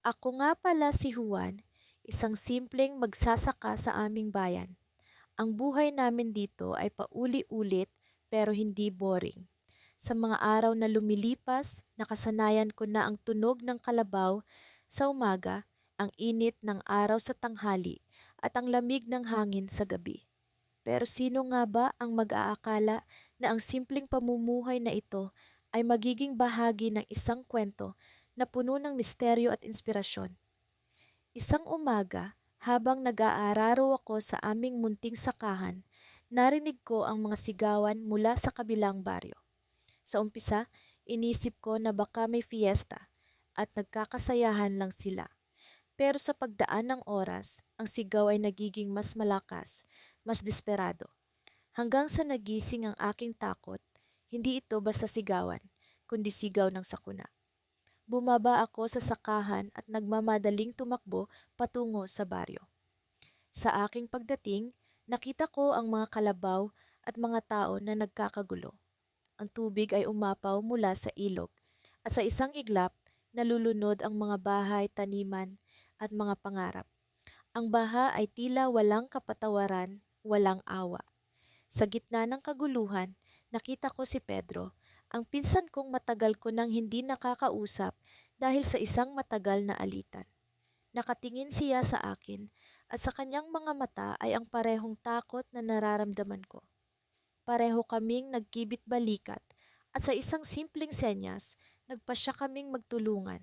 Ako nga pala si Juan, isang simpleng magsasaka sa aming bayan. Ang buhay namin dito ay pauli-ulit pero hindi boring. Sa mga araw na lumilipas, nakasanayan ko na ang tunog ng kalabaw sa umaga, ang init ng araw sa tanghali, at ang lamig ng hangin sa gabi. Pero sino nga ba ang mag-aakala na ang simpleng pamumuhay na ito ay magiging bahagi ng isang kwento na puno ng misteryo at inspirasyon? Isang umaga, habang nag-aararo ako sa aming munting sakahan, narinig ko ang mga sigawan mula sa kabilang baryo. Sa umpisa, inisip ko na baka may fiesta at nagkakasayahan lang sila. Pero sa pagdaan ng oras, ang sigaw ay nagiging mas malakas, mas desperado. Hanggang sa nagising ang aking takot, hindi ito basta sigawan, kundi sigaw ng sakuna. Bumaba ako sa sakahan at nagmamadaling tumakbo patungo sa baryo. Sa aking pagdating, nakita ko ang mga kalabaw at mga tao na nagkakagulo. Ang tubig ay umapaw mula sa ilog at sa isang iglap, nalulunod ang mga bahay, taniman at mga pangarap. Ang baha ay tila walang kapatawaran, walang awa. Sa gitna ng kaguluhan, nakita ko si Pedro, ang pinsan kong matagal ko nang hindi nakakausap dahil sa isang matagal na alitan. Nakatingin siya sa akin at sa kanyang mga mata ay ang parehong takot na nararamdaman ko. Pareho kaming nagkibit balikat at sa isang simpleng senyas, nagpasya kaming magtulungan.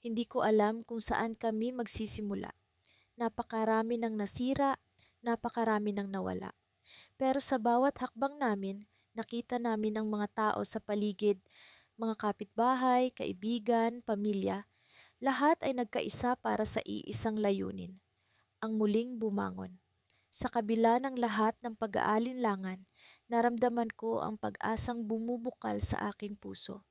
Hindi ko alam kung saan kami magsisimula. Napakarami ng nasira, napakarami ng nawala. Pero sa bawat hakbang namin, nakita namin ang mga tao sa paligid, mga kapitbahay, kaibigan, pamilya, lahat ay nagkaisa para sa iisang layunin, ang muling bumangon. Sa kabila ng lahat ng pag-aalinlangan, naramdaman ko ang pag-asang bumubukal sa aking puso.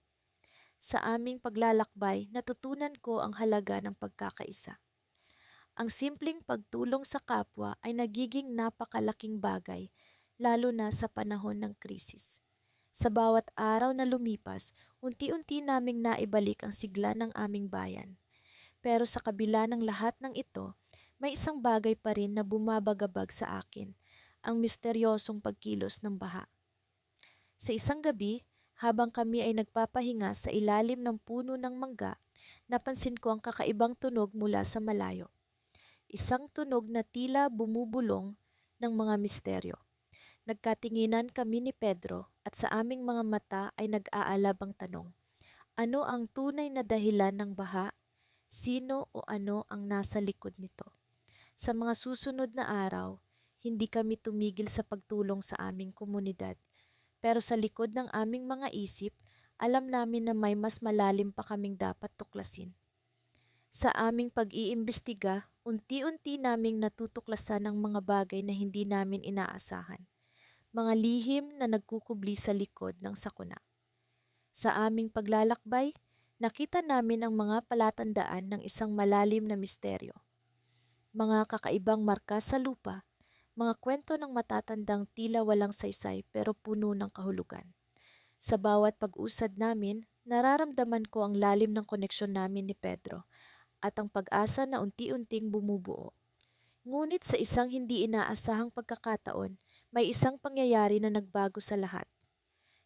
Sa aming paglalakbay, natutunan ko ang halaga ng pagkakaisa. Ang simpleng pagtulong sa kapwa ay nagiging napakalaking bagay, lalo na sa panahon ng krisis. Sa bawat araw na lumipas, unti-unti naming naibalik ang sigla ng aming bayan. Pero sa kabila ng lahat ng ito, may isang bagay pa rin na bumabagabag sa akin, ang misteryosong pagkilos ng baha. Sa isang gabi, habang kami ay nagpapahinga sa ilalim ng puno ng mangga, napansin ko ang kakaibang tunog mula sa malayo. Isang tunog na tila bumubulong ng mga misteryo. Nagkatinginan kami ni Pedro at sa aming mga mata ay nag-aalab ang tanong. Ano ang tunay na dahilan ng baha? Sino o ano ang nasa likod nito? Sa mga susunod na araw, hindi kami tumigil sa pagtulong sa aming komunidad. Pero sa likod ng aming mga isip, alam namin na may mas malalim pa kaming dapat tuklasin. Sa aming pag-iimbestiga, unti-unti naming natutuklasan ang mga bagay na hindi namin inaasahan. Mga lihim na nagkukubli sa likod ng sakuna. Sa aming paglalakbay, nakita namin ang mga palatandaan ng isang malalim na misteryo. Mga kakaibang marka sa lupa, mga kwento ng matatandang tila walang saysay pero puno ng kahulugan. Sa bawat pag-usad namin, nararamdaman ko ang lalim ng koneksyon namin ni Pedro at ang pag-asa na unti-unting bumubuo. Ngunit sa isang hindi inaasahang pagkakataon, may isang pangyayari na nagbago sa lahat.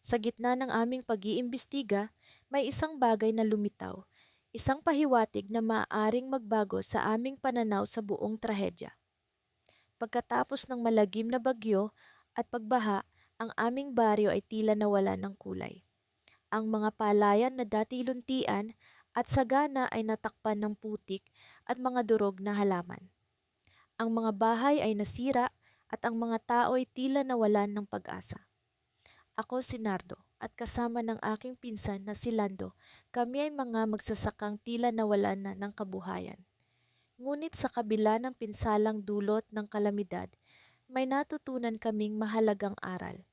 Sa gitna ng aming pag-iimbestiga, may isang bagay na lumitaw, isang pahiwatig na maaaring magbago sa aming pananaw sa buong trahedya. Pagkatapos ng malagim na bagyo at pagbaha, ang aming baryo ay tila nawala ng kulay. Ang mga palayan na dati luntian at sagana ay natakpan ng putik at mga durog na halaman. Ang mga bahay ay nasira at ang mga tao ay tila nawalan ng pag-asa. Ako si Nardo at kasama ng aking pinsan na si Lando, kami ay mga magsasakang tila nawalan na ng kabuhayan. Ngunit sa kabila ng pinsalang dulot ng kalamidad, may natutunan kaming mahalagang aral.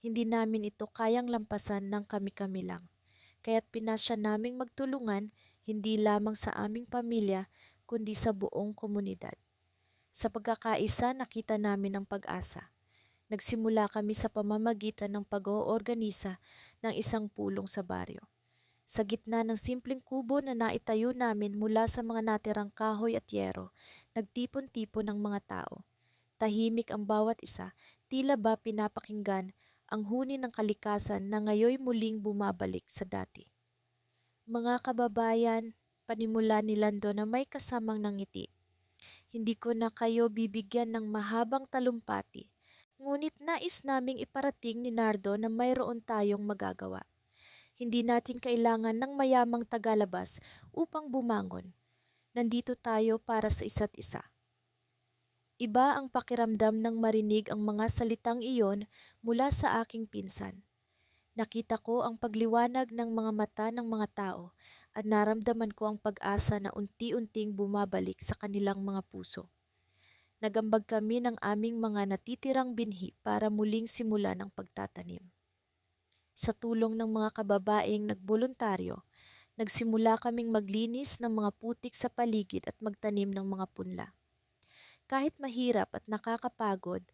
Hindi namin ito kayang lampasan ng kami-kami lang. Kaya't pinasya naming magtulungan hindi lamang sa aming pamilya kundi sa buong komunidad. Sa pagkakaisa nakita namin ang pag-asa. Nagsimula kami sa pamamagitan ng pag-oorganisa ng isang pulong sa baryo. Sa gitna ng simpleng kubo na naitayo namin mula sa mga natirang kahoy at yero, nagtipon-tipon ang mga tao. Tahimik ang bawat isa, tila ba pinapakinggan ang huni ng kalikasan na ngayoy muling bumabalik sa dati. Mga kababayan, panimula ni Lando na may kasamang nangiti. Hindi ko na kayo bibigyan ng mahabang talumpati. Ngunit nais naming iparating ni Nardo na mayroon tayong magagawa. Hindi natin kailangan ng mayamang tagalabas upang bumangon. Nandito tayo para sa isa't isa. Iba ang pakiramdam ng marinig ang mga salitang iyon mula sa aking pinsan. Nakita ko ang pagliwanag ng mga mata ng mga tao at naramdaman ko ang pag-asa na unti-unting bumabalik sa kanilang mga puso. Nagambag kami ng aming mga natitirang binhi para muling simulan ang pagtatanim. Sa tulong ng mga kababaeng nagboluntaryo, nagsimula kaming maglinis ng mga putik sa paligid at magtanim ng mga punla. Kahit mahirap at nakakapagod,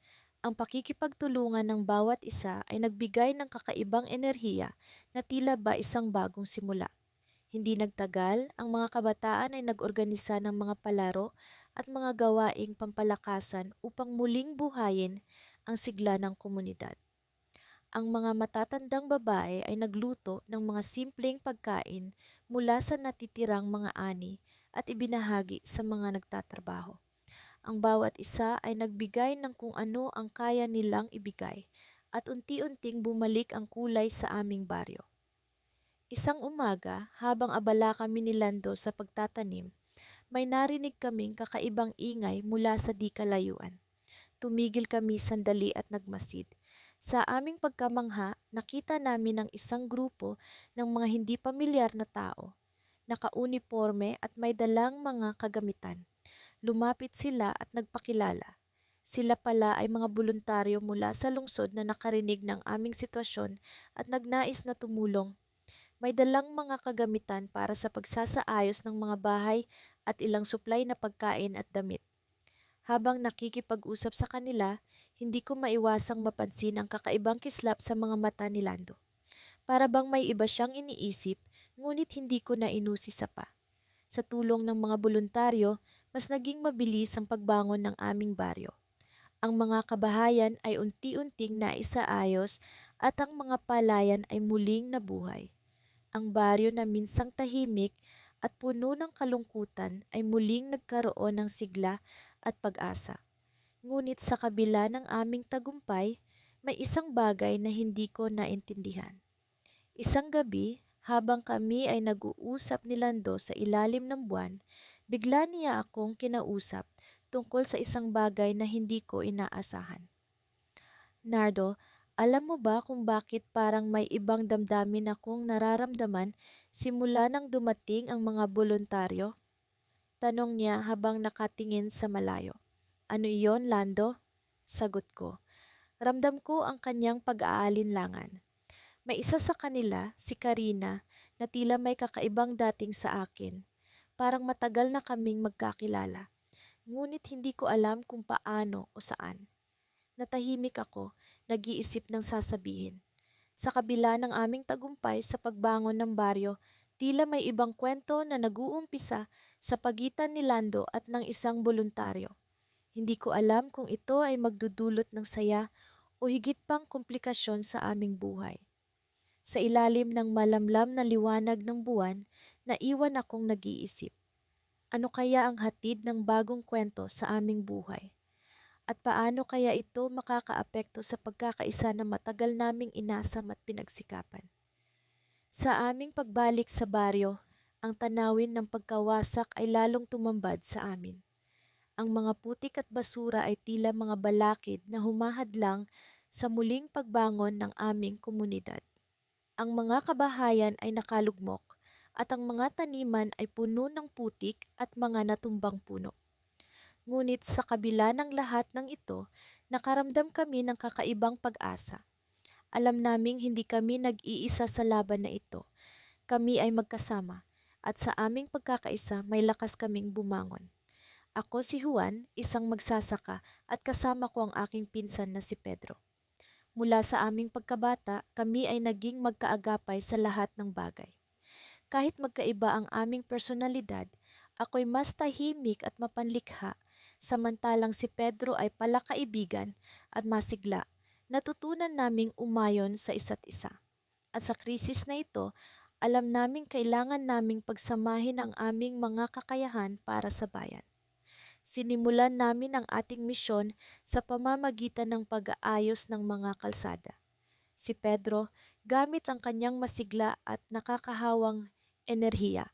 ang pakikipagtulungan ng bawat isa ay nagbigay ng kakaibang enerhiya na tila ba isang bagong simula. Hindi nagtagal, ang mga kabataan ay nag-organisa ng mga palaro at mga gawaing pampalakasan upang muling buhayin ang sigla ng komunidad. Ang mga matatandang babae ay nagluto ng mga simpleng pagkain mula sa natitirang mga ani at ibinahagi sa mga nagtatrabaho. Ang bawat isa ay nagbigay ng kung ano ang kaya nilang ibigay at unti-unting bumalik ang kulay sa aming baryo. Isang umaga, habang abala kami ni Lando sa pagtatanim, may narinig kaming kakaibang ingay mula sa di kalayuan. Tumigil kami sandali at nagmasid. Sa aming pagkamangha, nakita namin ang isang grupo ng mga hindi pamilyar na tao. Naka-uniforme at may dalang mga kagamitan. Lumapit sila at nagpakilala. Sila pala ay mga voluntaryo mula sa lungsod na nakarinig ng aming sitwasyon at nagnais na tumulong. May dalang mga kagamitan para sa pagsasaayos ng mga bahay at ilang supply na pagkain at damit. Habang nakikipag-usap sa kanila, hindi ko maiwasang mapansin ang kakaibang kislap sa mga mata ni Lando. Para bang may iba siyang iniisip, ngunit hindi ko na inusisa pa. Sa tulong ng mga voluntaryo, mas naging mabilis ang pagbangon ng aming baryo. Ang mga kabahayan ay unti-unting naisaayos at ang mga palayan ay muling nabuhay. Ang baryo na minsang tahimik at puno ng kalungkutan ay muling nagkaroon ng sigla at pag-asa. Ngunit sa kabila ng aming tagumpay, may isang bagay na hindi ko naintindihan. Isang gabi, habang kami ay nag-uusap ni Lando sa ilalim ng buwan, bigla niya akong kinausap tungkol sa isang bagay na hindi ko inaasahan. Nardo, alam mo ba kung bakit parang may ibang damdamin akong nararamdaman simula nang dumating ang mga voluntaryo? Tanong niya habang nakatingin sa malayo. Ano iyon, Lando? Sagot ko. Ramdam ko ang kanyang pag-aalinlangan. May isa sa kanila, si Karina, na tila may kakaibang dating sa akin. Parang matagal na kaming magkakilala. Ngunit hindi ko alam kung paano o saan. Natahimik ako, nag-iisip ng sasabihin. Sa kabila ng aming tagumpay sa pagbangon ng baryo, tila may ibang kwento na nag-uumpisa sa pagitan ni Lando at ng isang voluntaryo. Hindi ko alam kung ito ay magdudulot ng saya o higit pang komplikasyon sa aming buhay. Sa ilalim ng malamlam na liwanag ng buwan, naiwan akong nag-iisip. Ano kaya ang hatid ng bagong kwento sa aming buhay? At paano kaya ito makakaapekto sa pagkakaisa na matagal naming inasam at pinagsikapan? Sa aming pagbalik sa baryo, ang tanawin ng pagkawasak ay lalong tumambad sa amin. Ang mga putik at basura ay tila mga balakid na humahadlang sa muling pagbangon ng aming komunidad. Ang mga kabahayan ay nakalugmok at ang mga taniman ay puno ng putik at mga natumbang puno. Ngunit sa kabila ng lahat ng ito, nakaramdam kami ng kakaibang pag-asa. Alam naming hindi kami nag-iisa sa laban na ito. Kami ay magkasama at sa aming pagkakaisa may lakas kaming bumangon. Ako si Juan, isang magsasaka at kasama ko ang aking pinsan na si Pedro. Mula sa aming pagkabata, kami ay naging magkaagapay sa lahat ng bagay. Kahit magkaiba ang aming personalidad, ako'y mas tahimik at mapanlikha, samantalang si Pedro ay palakaibigan at masigla. Natutunan naming umayon sa isa't isa. At sa krisis na ito, alam naming kailangan naming pagsamahin ang aming mga kakayahan para sa bayan. Sinimulan namin ang ating misyon sa pamamagitan ng pag-aayos ng mga kalsada. Si Pedro, gamit ang kanyang masigla at nakakahawang enerhiya,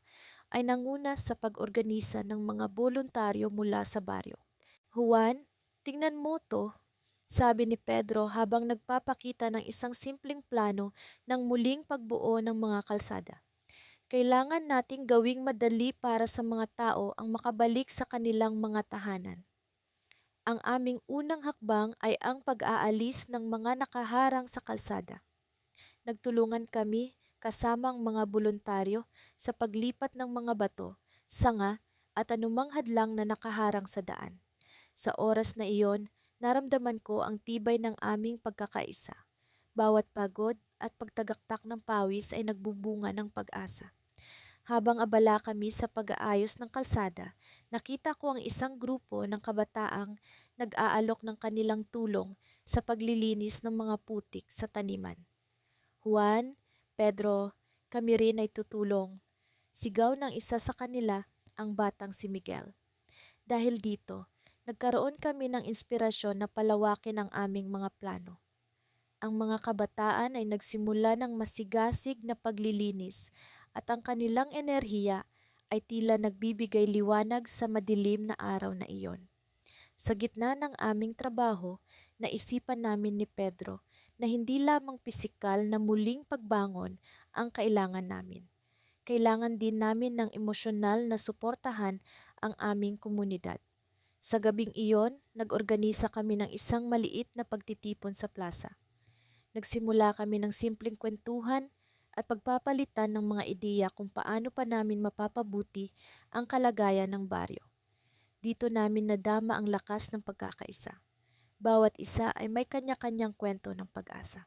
ay nanguna sa pag-organisa ng mga boluntaryo mula sa baryo. Juan, tingnan mo to, sabi ni Pedro habang nagpapakita ng isang simpleng plano ng muling pagbuo ng mga kalsada. Kailangan nating gawing madali para sa mga tao ang makabalik sa kanilang mga tahanan. Ang aming unang hakbang ay ang pag-aalis ng mga nakaharang sa kalsada. Nagtulungan kami kasama ang mga boluntaryo sa paglipat ng mga bato, sanga at anumang hadlang na nakaharang sa daan. Sa oras na iyon, naramdaman ko ang tibay ng aming pagkakaisa. Bawat pagod at pagtagaktak ng pawis ay nagbubunga ng pag-asa. Habang abala kami sa pag-aayos ng kalsada, nakita ko ang isang grupo ng kabataang nag-aalok ng kanilang tulong sa paglilinis ng mga putik sa taniman. Juan, Pedro, kami rin ay tutulong. Sigaw ng isa sa kanila, ang batang si Miguel. Dahil dito, nagkaroon kami ng inspirasyon na palawakin ang aming mga plano. Ang mga kabataan ay nagsimula ng masigasig na paglilinis at ang kanilang enerhiya ay tila nagbibigay liwanag sa madilim na araw na iyon. Sa gitna ng aming trabaho, naisipan namin ni Pedro na hindi lamang pisikal na muling pagbangon ang kailangan namin. Kailangan din namin ng emosyonal na suportahan ang aming komunidad. Sa gabing iyon, nag-organisa kami ng isang maliit na pagtitipon sa plaza. Nagsimula kami ng simpleng kwentuhan at pagpapalitan ng mga ideya kung paano pa namin mapapabuti ang kalagayan ng baryo. Dito namin nadama ang lakas ng pagkakaisa. Bawat isa ay may kanya-kanyang kwento ng pag-asa.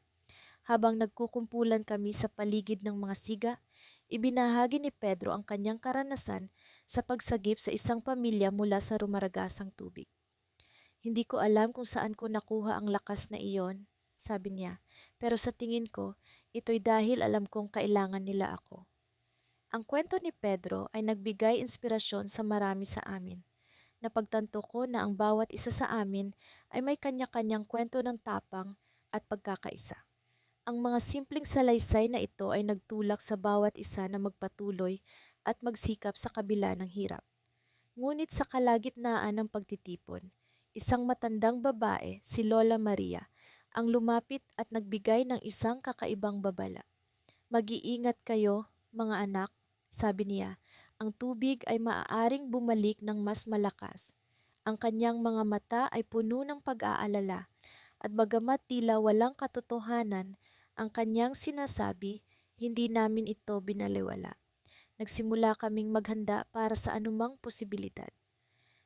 Habang nagkukumpulan kami sa paligid ng mga siga, ibinahagi ni Pedro ang kanyang karanasan sa pagsagip sa isang pamilya mula sa rumaragasang tubig. Hindi ko alam kung saan ko nakuha ang lakas na iyon, sabi niya, pero sa tingin ko, ito'y dahil alam kong kailangan nila ako. Ang kwento ni Pedro ay nagbigay inspirasyon sa marami sa amin. Napagtanto ko na ang bawat isa sa amin ay may kanya-kanyang kwento ng tapang at pagkakaisa. Ang mga simpleng salaysay na ito ay nagtulak sa bawat isa na magpatuloy at magsikap sa kabila ng hirap. Ngunit sa kalagitnaan ng pagtitipon, isang matandang babae, si Lola Maria, ang lumapit at nagbigay ng isang kakaibang babala. Mag-iingat kayo, mga anak, sabi niya. Ang tubig ay maaaring bumalik ng mas malakas. Ang kanyang mga mata ay puno ng pag-aalala at bagamat tila walang katotohanan ang kanyang sinasabi, hindi namin ito binaliwala. Nagsimula kaming maghanda para sa anumang posibilidad.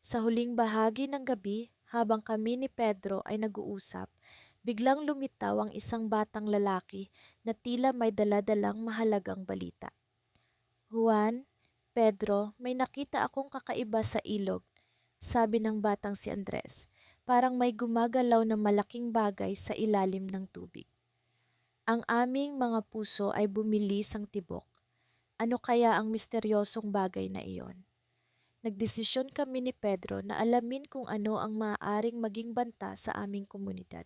Sa huling bahagi ng gabi, habang kami ni Pedro ay nag-uusap, biglang lumitaw ang isang batang lalaki na tila may daladalang mahalagang balita. Juan, Pedro, may nakita akong kakaiba sa ilog, sabi ng batang si Andres. Parang may gumagalaw na malaking bagay sa ilalim ng tubig. Ang aming mga puso ay bumilis ang tibok. Ano kaya ang misteryosong bagay na iyon? Nagdesisyon kami ni Pedro na alamin kung ano ang maaaring maging banta sa aming komunidad.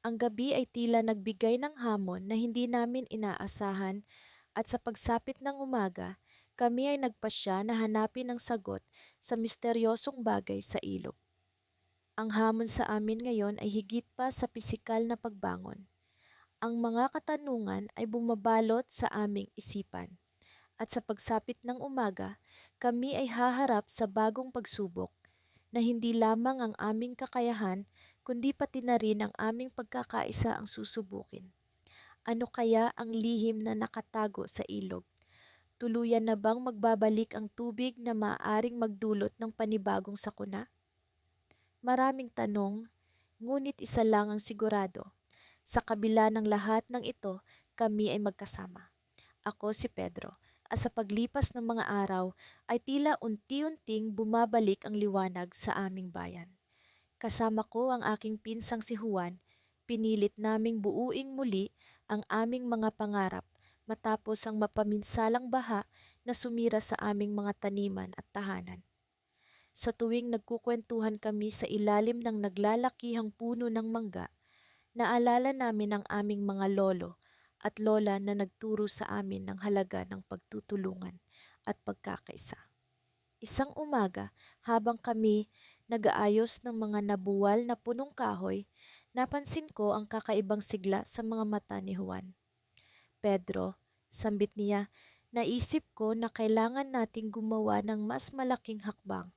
Ang gabi ay tila nagbigay ng hamon na hindi namin inaasahan at sa pagsapit ng umaga, kami ay nagpasya na hanapin ang sagot sa misteryosong bagay sa ilog. Ang hamon sa amin ngayon ay higit pa sa pisikal na pagbangon. Ang mga katanungan ay bumabalot sa aming isipan. At sa pagsapit ng umaga, kami ay haharap sa bagong pagsubok na hindi lamang ang aming kakayahan kundi pati na rin ang aming pagkakaisa ang susubukin. Ano kaya ang lihim na nakatago sa ilog? Tuluyan na bang magbabalik ang tubig na maaaring magdulot ng panibagong sakuna? Maraming tanong, ngunit isa lang ang sigurado. Sa kabila ng lahat ng ito, kami ay magkasama. Ako si Pedro at sa paglipas ng mga araw ay tila unti-unting bumabalik ang liwanag sa aming bayan. Kasama ko ang aking pinsang si Juan, pinilit naming buuing muli ang aming mga pangarap matapos ang mapaminsalang baha na sumira sa aming mga taniman at tahanan. Sa tuwing nagkukwentuhan kami sa ilalim ng naglalakihang puno ng mangga, naalala namin ang aming mga lolo at lola na nagturo sa amin ng halaga ng pagtutulungan at pagkakaisa. Isang umaga, habang kami nag-aayos ng mga nabuwal na punong kahoy, napansin ko ang kakaibang sigla sa mga mata ni Juan. Pedro, sambit niya, naisip ko na kailangan nating gumawa ng mas malaking hakbang.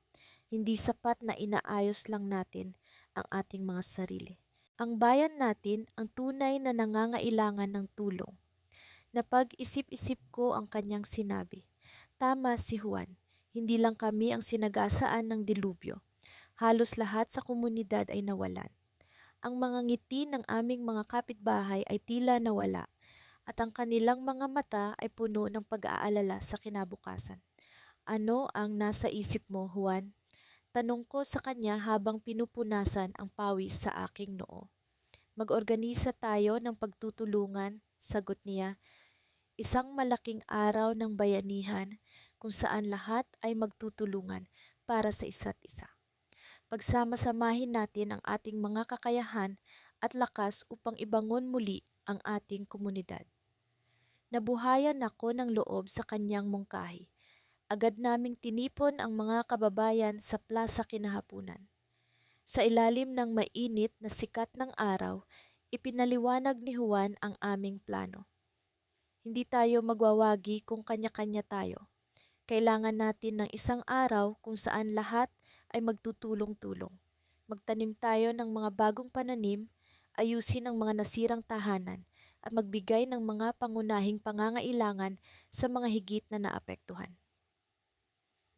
Hindi sapat na inaayos lang natin ang ating mga sarili. Ang bayan natin ang tunay na nangangailangan ng tulong. Napag-isip-isip ko ang kanyang sinabi. Tama si Juan, hindi lang kami ang sinagasaan ng dilubyo. Halos lahat sa komunidad ay nawalan. Ang mga ngiti ng aming mga kapitbahay ay tila nawala at ang kanilang mga mata ay puno ng pag-aalala sa kinabukasan. Ano ang nasa isip mo, Juan? Tanong ko sa kanya habang pinupunasan ang pawis sa aking noo. Mag-organisa tayo ng pagtutulungan, sagot niya, isang malaking araw ng bayanihan kung saan lahat ay magtutulungan para sa isa't isa. Pagsama-samahin natin ang ating mga kakayahan at lakas upang ibangon muli ang ating komunidad. Nabuhayan ako ng loob sa kanyang mungkahi. Agad naming tinipon ang mga kababayan sa plaza kinahapunan. Sa ilalim ng mainit na sikat ng araw, ipinaliwanag ni Juan ang aming plano. Hindi tayo magwawagi kung kanya-kanya tayo. Kailangan natin ng isang araw kung saan lahat ay magtutulong-tulong. Magtanim tayo ng mga bagong pananim, ayusin ang mga nasirang tahanan, at magbigay ng mga pangunahing pangangailangan sa mga higit na naapektuhan.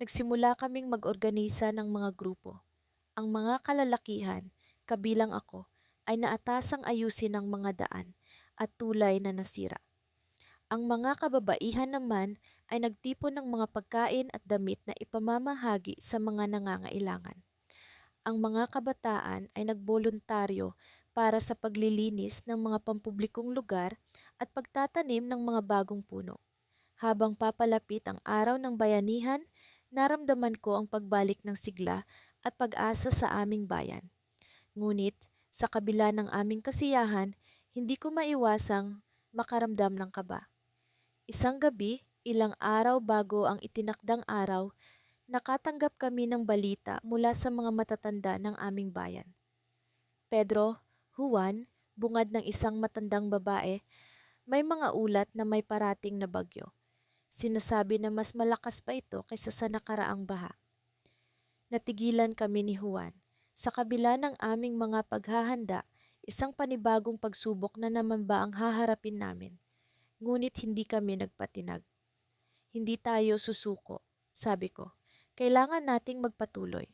Nagsimula kaming mag-organisa ng mga grupo. Ang mga kalalakihan, kabilang ako, ay naatasang ayusin ang mga daan at tulay na nasira. Ang mga kababaihan naman ay nagtipon ng mga pagkain at damit na ipamamahagi sa mga nangangailangan. Ang mga kabataan ay nagboluntaryo para sa paglilinis ng mga pampublikong lugar at pagtatanim ng mga bagong puno. Habang papalapit ang araw ng bayanihan, naramdaman ko ang pagbalik ng sigla at pag-asa sa aming bayan. Ngunit, sa kabila ng aming kasiyahan, hindi ko maiwasang makaramdam ng kaba. Isang gabi, ilang araw bago ang itinakdang araw, nakatanggap kami ng balita mula sa mga matatanda ng aming bayan. Pedro, Juan, bungad ng isang matandang babae, may mga ulat na may parating na bagyo. Sinasabi na mas malakas pa ito kaysa sa nakaraang baha. Natigilan kami ni Juan. Sa kabila ng aming mga paghahanda, isang panibagong pagsubok na naman ba ang haharapin namin. Ngunit hindi kami nagpatinag. Hindi tayo susuko, sabi ko. Kailangan nating magpatuloy,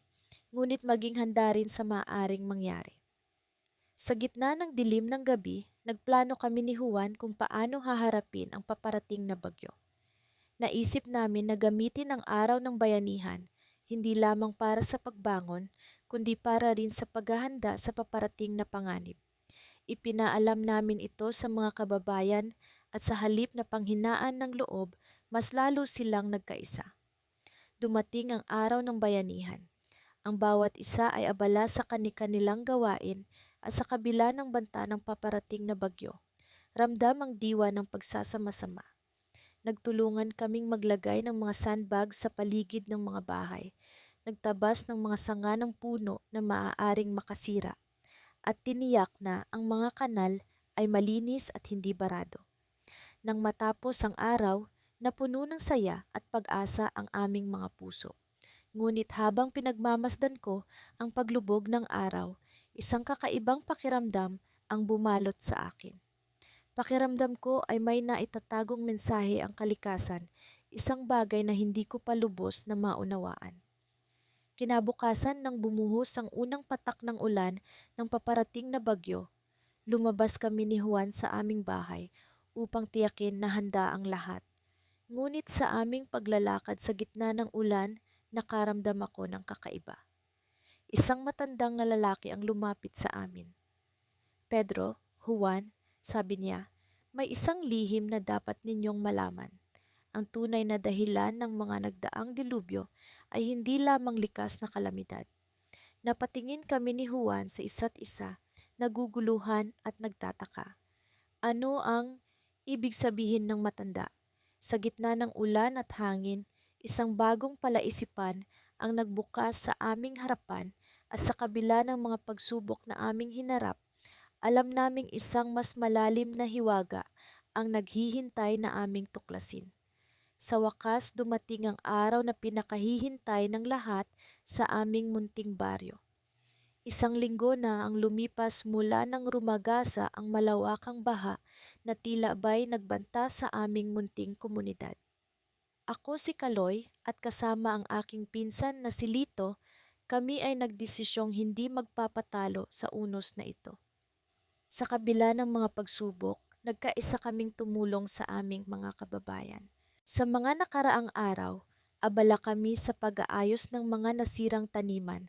ngunit maging handa rin sa maaaring mangyari. Sa gitna ng dilim ng gabi, nagplano kami ni Juan kung paano haharapin ang paparating na bagyo. Naisip namin na gamitin ang araw ng bayanihan, hindi lamang para sa pagbangon, kundi para rin sa paghahanda sa paparating na panganib. Ipinaalam namin ito sa mga kababayan at sa halip na panghinaan ng loob, mas lalo silang nagkaisa. Dumating ang araw ng bayanihan. Ang bawat isa ay abala sa kani-kanilang gawain at sa kabila ng banta ng paparating na bagyo, ramdam ang diwa ng pagsasama-sama. Nagtulungan kaming maglagay ng mga sandbags sa paligid ng mga bahay. Nagtabas ng mga sanga ng puno na maaaring makasira. At tiniyak na ang mga kanal ay malinis at hindi barado. Nang matapos ang araw, napuno ng saya at pag-asa ang aming mga puso. Ngunit habang pinagmamasdan ko ang paglubog ng araw, isang kakaibang pakiramdam ang bumalot sa akin. Pakiramdam ko ay may naitatagong mensahe ang kalikasan, isang bagay na hindi ko pa lubos na maunawaan. Kinabukasan nang bumuhos ang unang patak ng ulan ng paparating na bagyo, lumabas kami ni Juan sa aming bahay upang tiyakin na handa ang lahat. Ngunit sa aming paglalakad sa gitna ng ulan, nakaramdam ako ng kakaiba. Isang matandang na lalaki ang lumapit sa amin. Pedro, Juan, sabi niya, may isang lihim na dapat ninyong malaman. Ang tunay na dahilan ng mga nagdaang dilubyo ay hindi lamang likas na kalamidad. Napatingin kami ni Juan sa isa't isa, naguguluhan at nagtataka. Ano ang ibig sabihin ng matanda? Sa gitna ng ulan at hangin, isang bagong palaisipan ang nagbukas sa aming harapan at sa kabila ng mga pagsubok na aming hinarap, alam naming isang mas malalim na hiwaga ang naghihintay na aming tuklasin. Sa wakas dumating ang araw na pinakahihintay ng lahat sa aming munting baryo. Isang linggo na ang lumipas mula nang rumagasa ang malawakang baha na tila ba'y nagbanta sa aming munting komunidad. Ako si Kaloy at kasama ang aking pinsan na si Lito, kami ay nagdesisyong hindi magpapatalo sa unos na ito. Sa kabila ng mga pagsubok, nagkaisa kaming tumulong sa aming mga kababayan. Sa mga nakaraang araw, abala kami sa pag-aayos ng mga nasirang taniman,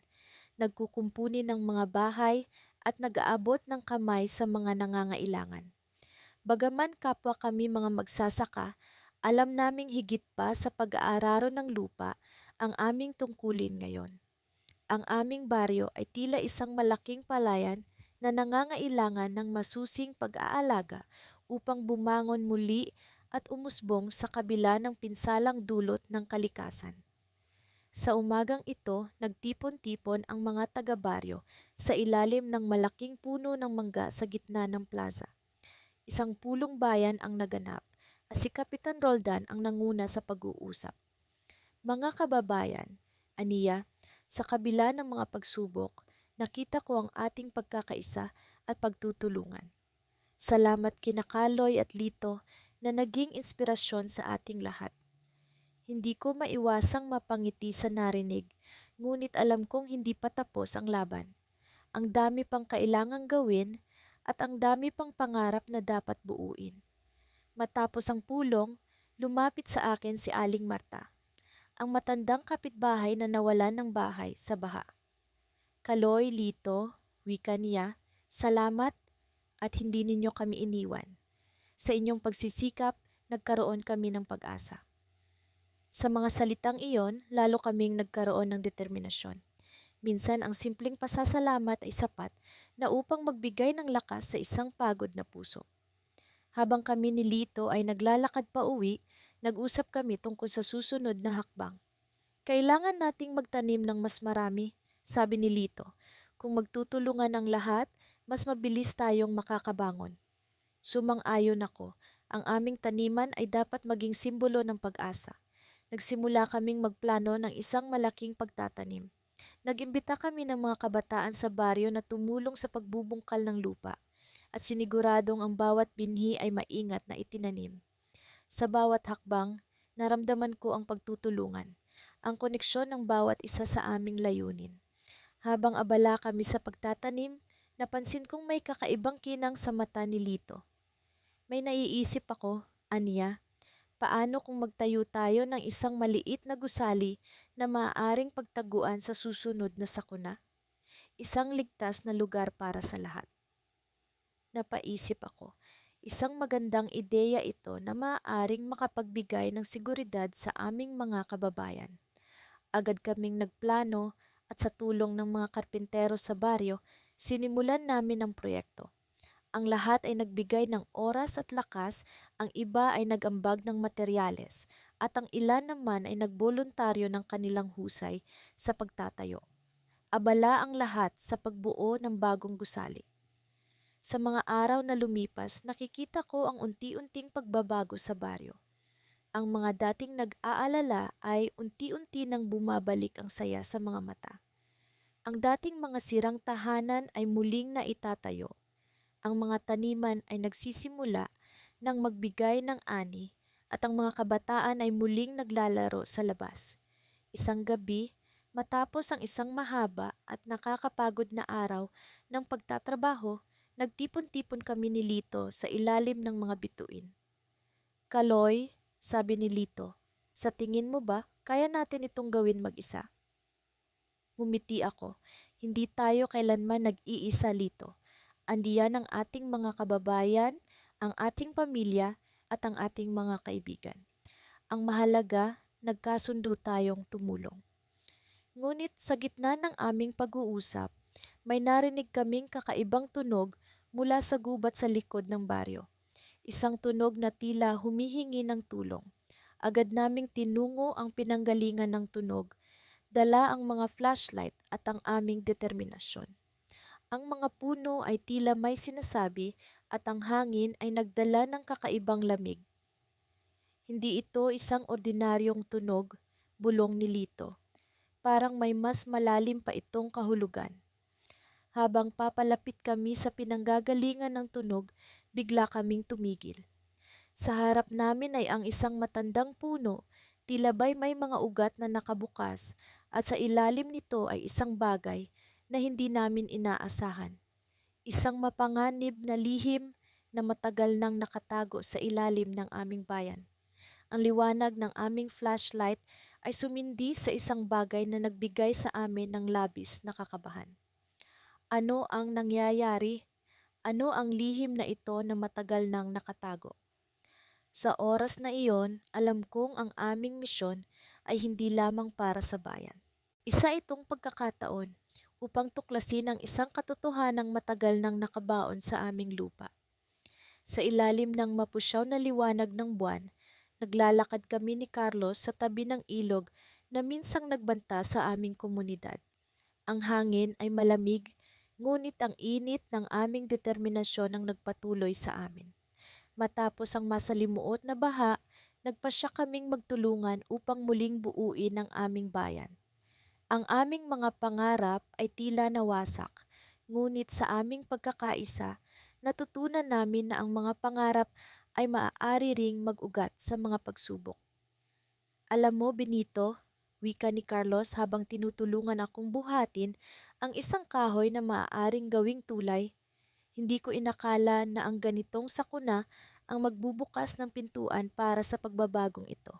nagkukumpuni ng mga bahay at nag-aabot ng kamay sa mga nangangailangan. Bagaman kapwa kami mga magsasaka, alam naming higit pa sa pag-aararo ng lupa ang aming tungkulin ngayon. Ang aming baryo ay tila isang malaking palayan na nangangailangan ng masusing pag-aalaga upang bumangon muli at umusbong sa kabila ng pinsalang dulot ng kalikasan. Sa umagang ito, nagtipon-tipon ang mga taga-baryo sa ilalim ng malaking puno ng mangga sa gitna ng plaza. Isang pulong bayan ang naganap at si Kapitan Roldan ang nanguna sa pag-uusap. Mga kababayan, aniya, sa kabila ng mga pagsubok, nakita ko ang ating pagkakaisa at pagtutulungan. Salamat kina Kaloy at Lito na naging inspirasyon sa ating lahat. Hindi ko maiwasang mapangiti sa narinig, ngunit alam kong hindi pa tapos ang laban. Ang dami pang kailangang gawin at ang dami pang pangarap na dapat buuin. Matapos ang pulong, lumapit sa akin si Aling Marta, ang matandang kapitbahay na nawalan ng bahay sa baha. Kaloy, Lito, wika niya, salamat at hindi ninyo kami iniwan. Sa inyong pagsisikap, nagkaroon kami ng pag-asa. Sa mga salitang iyon, lalo kaming nagkaroon ng determinasyon. Minsan ang simpleng pasasalamat ay sapat na upang magbigay ng lakas sa isang pagod na puso. Habang kami ni Lito ay naglalakad pa uwi, nag-usap kami tungkol sa susunod na hakbang. Kailangan nating magtanim ng mas marami, sabi ni Lito. Kung magtutulungan ang lahat, mas mabilis tayong makakabangon. Sumang-ayon ako, ang aming taniman ay dapat maging simbolo ng pag-asa. Nagsimula kaming magplano ng isang malaking pagtatanim. Nag-imbita kami ng mga kabataan sa baryo na tumulong sa pagbubungkal ng lupa at siniguradong ang bawat binhi ay maingat na itinanim. Sa bawat hakbang, naramdaman ko ang pagtutulungan, ang koneksyon ng bawat isa sa aming layunin. Habang abala kami sa pagtatanim, napansin kong may kakaibang kinang sa mata ni Lito. May naiisip ako, aniya, paano kung magtayo tayo ng isang maliit na gusali na maaaring pagtaguan sa susunod na sakuna? Isang ligtas na lugar para sa lahat. Napaisip ako, isang magandang ideya ito na maaaring makapagbigay ng seguridad sa aming mga kababayan. Agad kaming nagplano at sa tulong ng mga karpintero sa baryo, sinimulan namin ang proyekto. Ang lahat ay nagbigay ng oras at lakas, ang iba ay nag-ambag ng materyales, at ang ilan naman ay nagboluntaryo ng kanilang husay sa pagtatayo. Abala ang lahat sa pagbuo ng bagong gusali. Sa mga araw na lumipas, nakikita ko ang unti-unting pagbabago sa baryo. Ang mga dating nag-aalala ay unti-unti nang bumabalik ang saya sa mga mata. Ang dating mga sirang tahanan ay muling naitatayo. Ang mga taniman ay nagsisimula ng magbigay ng ani at ang mga kabataan ay muling naglalaro sa labas. Isang gabi, matapos ang isang mahaba at nakakapagod na araw ng pagtatrabaho, nagtipon-tipon kami ni Lito sa ilalim ng mga bituin. Kaloy, sabi ni Lito. Sa tingin mo ba, kaya natin itong gawin mag-isa? Ngumiti ako. Hindi tayo kailanman nag-iisa, Lito. Andiyan ang ating mga kababayan, ang ating pamilya, at ang ating mga kaibigan. Ang mahalaga, nagkasundo tayong tumulong. Ngunit sa gitna ng aming pag-uusap, may narinig kaming kakaibang tunog mula sa gubat sa likod ng baryo. Isang tunog na tila humihingi ng tulong. Agad naming tinungo ang pinanggalingan ng tunog, dala ang mga flashlight at ang aming determinasyon. Ang mga puno ay tila may sinasabi at ang hangin ay nagdala ng kakaibang lamig. Hindi ito isang ordinaryong tunog, bulong ni Lito. Parang may mas malalim pa itong kahulugan. Habang papalapit kami sa pinanggagalingan ng tunog, bigla kaming tumigil. Sa harap namin ay ang isang matandang puno, tila ba'y may mga ugat na nakabukas at sa ilalim nito ay isang bagay na hindi namin inaasahan. Isang mapanganib na lihim na matagal nang nakatago sa ilalim ng aming bayan. Ang liwanag ng aming flashlight ay sumindi sa isang bagay na nagbigay sa amin ng labis na kakabahan. Ano ang nangyayari? Ano ang lihim na ito na matagal nang nakatago? Sa oras na iyon, alam kong ang aming misyon ay hindi lamang para sa bayan. Isa itong pagkakataon upang tuklasin ang isang katotohanang matagal nang nakabaon sa aming lupa. Sa ilalim ng mapusyaw na liwanag ng buwan, naglalakad kami ni Carlos sa tabi ng ilog na minsang nagbanta sa aming komunidad. Ang hangin ay malamig, ngunit ang init ng aming determinasyon ang nagpatuloy sa amin. Matapos ang masalimuot na baha, nagpasya kaming magtulungan upang muling buuin ang aming bayan. Ang aming mga pangarap ay tila nawasak, ngunit sa aming pagkakaisa, natutunan namin na ang mga pangarap ay maaari ring mag-ugat sa mga pagsubok. Alam mo, Benito, wika ni Carlos habang tinutulungan akong buhatin ang isang kahoy na maaaring gawing tulay. Hindi ko inakala na ang ganitong sakuna ang magbubukas ng pintuan para sa pagbabagong ito.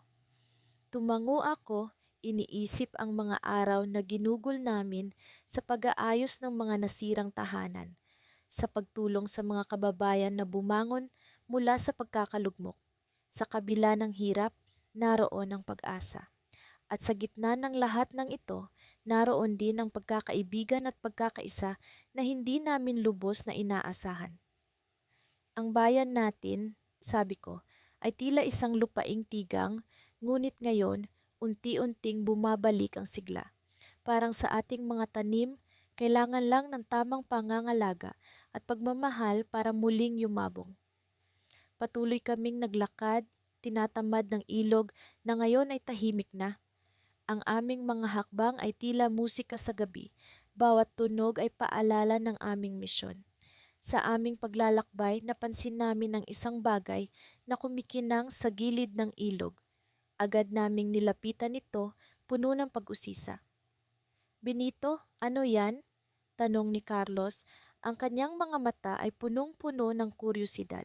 Tumango ako, iniisip ang mga araw na ginugol namin sa pag-aayos ng mga nasirang tahanan, sa pagtulong sa mga kababayan na bumangon mula sa pagkakalugmok. Sa kabila ng hirap, naroon ang pag-asa. At sa gitna ng lahat ng ito, naroon din ang pagkakaibigan at pagkakaisa na hindi namin lubos na inaasahan. Ang bayan natin, sabi ko, ay tila isang lupaing tigang, ngunit ngayon, unti-unting bumabalik ang sigla. Parang sa ating mga tanim, kailangan lang ng tamang pangangalaga at pagmamahal para muling yumabong. Patuloy kaming naglakad, tinatamad ng ilog na ngayon ay tahimik na. Ang aming mga hakbang ay tila musika sa gabi. Bawat tunog ay paalala ng aming misyon. Sa aming paglalakbay, napansin namin ang isang bagay na kumikinang sa gilid ng ilog. Agad naming nilapitan ito, puno ng pag-usisa. Benito, ano yan? Tanong ni Carlos. Ang kanyang mga mata ay punong-puno ng kuryosidad.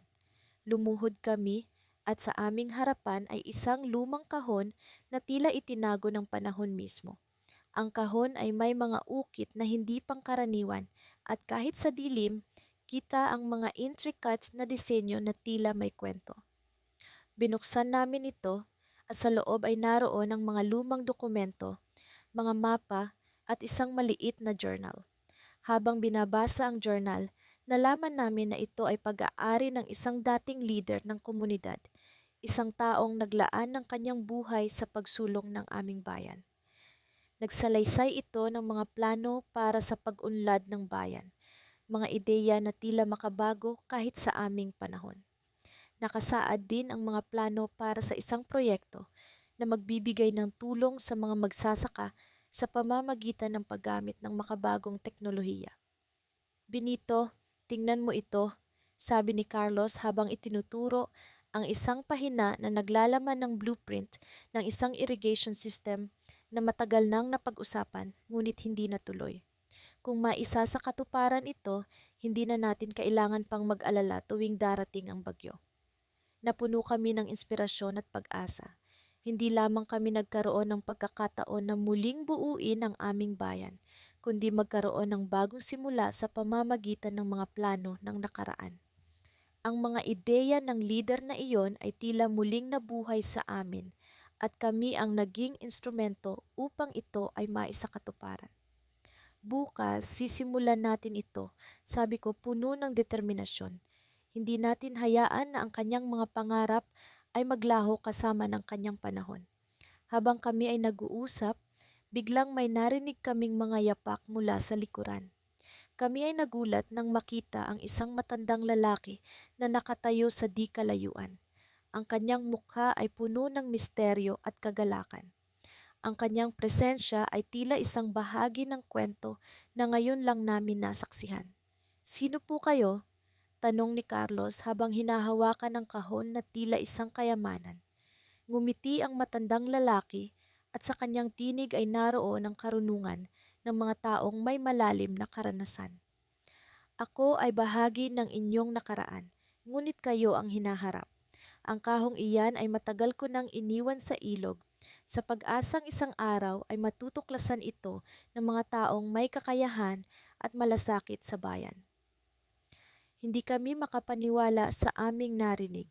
Lumuhod kami at sa aming harapan ay isang lumang kahon na tila itinago ng panahon mismo. Ang kahon ay may mga ukit na hindi pangkaraniwan at kahit sa dilim, kita ang mga intricate na disenyo na tila may kwento. Binuksan namin ito at sa loob ay naroon ang mga lumang dokumento, mga mapa at isang maliit na journal. Habang binabasa ang journal, nalaman namin na ito ay pag-aari ng isang dating leader ng komunidad, isang taong naglaan ng kanyang buhay sa pagsulong ng aming bayan. Nagsalaysay ito ng mga plano para sa pag-unlad ng bayan, mga ideya na tila makabago kahit sa aming panahon. Nakasaad din ang mga plano para sa isang proyekto na magbibigay ng tulong sa mga magsasaka sa pamamagitan ng paggamit ng makabagong teknolohiya. Benito, tingnan mo ito, sabi ni Carlos habang itinuturo ang isang pahina na naglalaman ng blueprint ng isang irrigation system na matagal nang napag-usapan ngunit hindi natuloy. Kung maisa sa katuparan ito, hindi na natin kailangan pang mag-alala tuwing darating ang bagyo. Napuno kami ng inspirasyon at pag-asa. Hindi lamang kami nagkaroon ng pagkakataon na muling buuin ang aming bayan, kundi magkaroon ng bagong simula sa pamamagitan ng mga plano ng nakaraan. Ang mga ideya ng leader na iyon ay tila muling nabuhay sa amin at kami ang naging instrumento upang ito ay maisakatuparan. Bukas, sisimulan natin ito, sabi ko puno ng determinasyon. Hindi natin hayaan na ang kanyang mga pangarap ay maglaho kasama ng kanyang panahon. Habang kami ay nag-uusap, biglang may narinig kaming mga yapak mula sa likuran. Kami ay nagulat nang makita ang isang matandang lalaki na nakatayo sa di kalayuan. Ang kanyang mukha ay puno ng misteryo at kagalakan. Ang kanyang presensya ay tila isang bahagi ng kwento na ngayon lang namin nasaksihan. "Sino po kayo?" tanong ni Carlos habang hinahawakan ng kahon na tila isang kayamanan. Ngumiti ang matandang lalaki at sa kanyang tinig ay naroon ang karunungan ng mga taong may malalim na karanasan. "Ako ay bahagi ng inyong nakaraan, ngunit kayo ang hinaharap. Ang kahong iyan ay matagal ko nang iniwan sa ilog, sa pag-asang isang araw ay matutuklasan ito ng mga taong may kakayahan at malasakit sa bayan." Hindi kami makapaniwala sa aming narinig.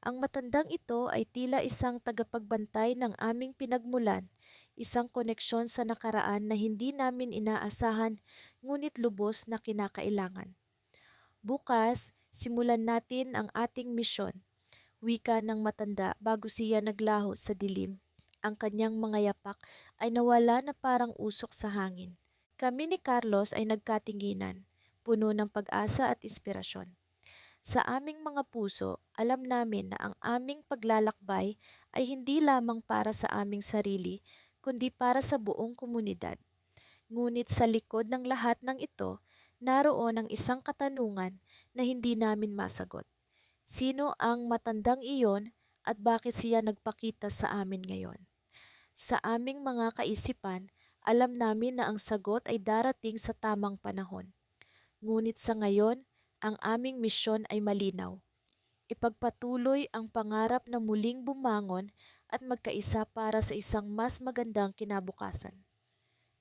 Ang matandang ito ay tila isang tagapagbantay ng aming pinagmulan, isang koneksyon sa nakaraan na hindi namin inaasahan ngunit lubos na kinakailangan. "Bukas, simulan natin ang ating misyon," wika ng matanda bago siya naglaho sa dilim. Ang kanyang mga yapak ay nawala na parang usok sa hangin. Kami ni Carlos ay nagkatinginan, puno ng pag-asa at inspirasyon. Sa aming mga puso, alam namin na ang aming paglalakbay ay hindi lamang para sa aming sarili, kundi para sa buong komunidad. Ngunit sa likod ng lahat ng ito, naroon ang isang katanungan na hindi namin masagot. Sino ang matandang iyon at bakit siya nagpakita sa amin ngayon? Sa aming mga kaisipan, alam namin na ang sagot ay darating sa tamang panahon. Ngunit sa ngayon, ang aming misyon ay malinaw. Ipagpatuloy ang pangarap na muling bumangon at magkaisa para sa isang mas magandang kinabukasan.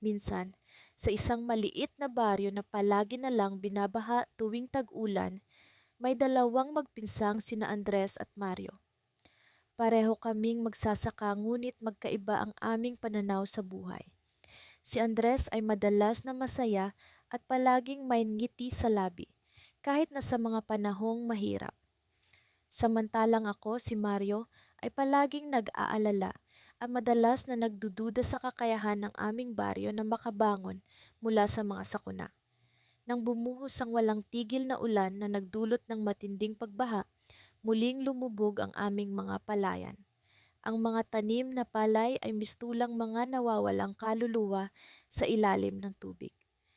Minsan, sa isang maliit na baryo na palagi na lang binabaha tuwing tag-ulan, may dalawang magpinsang sina Andres at Mario. Pareho kaming magsasaka ngunit magkaiba ang aming pananaw sa buhay. Si Andres ay madalas na masaya at palaging may ngiti sa labi, kahit na sa mga panahong mahirap. Samantalang ako, si Mario, ay palaging nag-aalala at madalas na nagdududa sa kakayahan ng aming baryo na makabangon mula sa mga sakuna. Nang bumuhos ang walang tigil na ulan na nagdulot ng matinding pagbaha, muling lumubog ang aming mga palayan. Ang mga tanim na palay ay mistulang mga nawawalang kaluluwa sa ilalim ng tubig.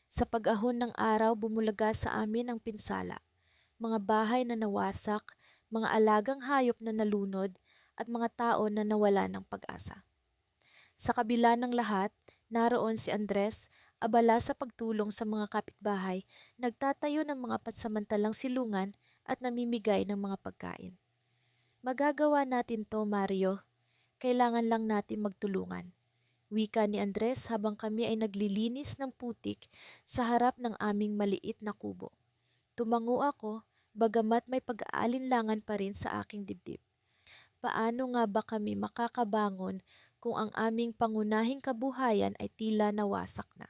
Sa pag-ahon ng araw, bumulaga sa amin ang pinsala, mga bahay na nawasak, mga alagang hayop na nalunod, at mga tao na nawala ng pag-asa. Sa kabila ng lahat, naroon si Andres, abala sa pagtulong sa mga kapitbahay, nagtatayo ng mga pansamantalang silungan at namimigay ng mga pagkain. "Magagawa natin to, Mario. Kailangan lang natin magtulungan," wika ni Andres habang kami ay naglilinis ng putik sa harap ng aming maliit na kubo. Tumango ako, bagamat may pag-aalinlangan pa rin sa aking dibdib. Paano nga ba kami makakabangon kung ang aming pangunahing kabuhayan ay tila nawasak na?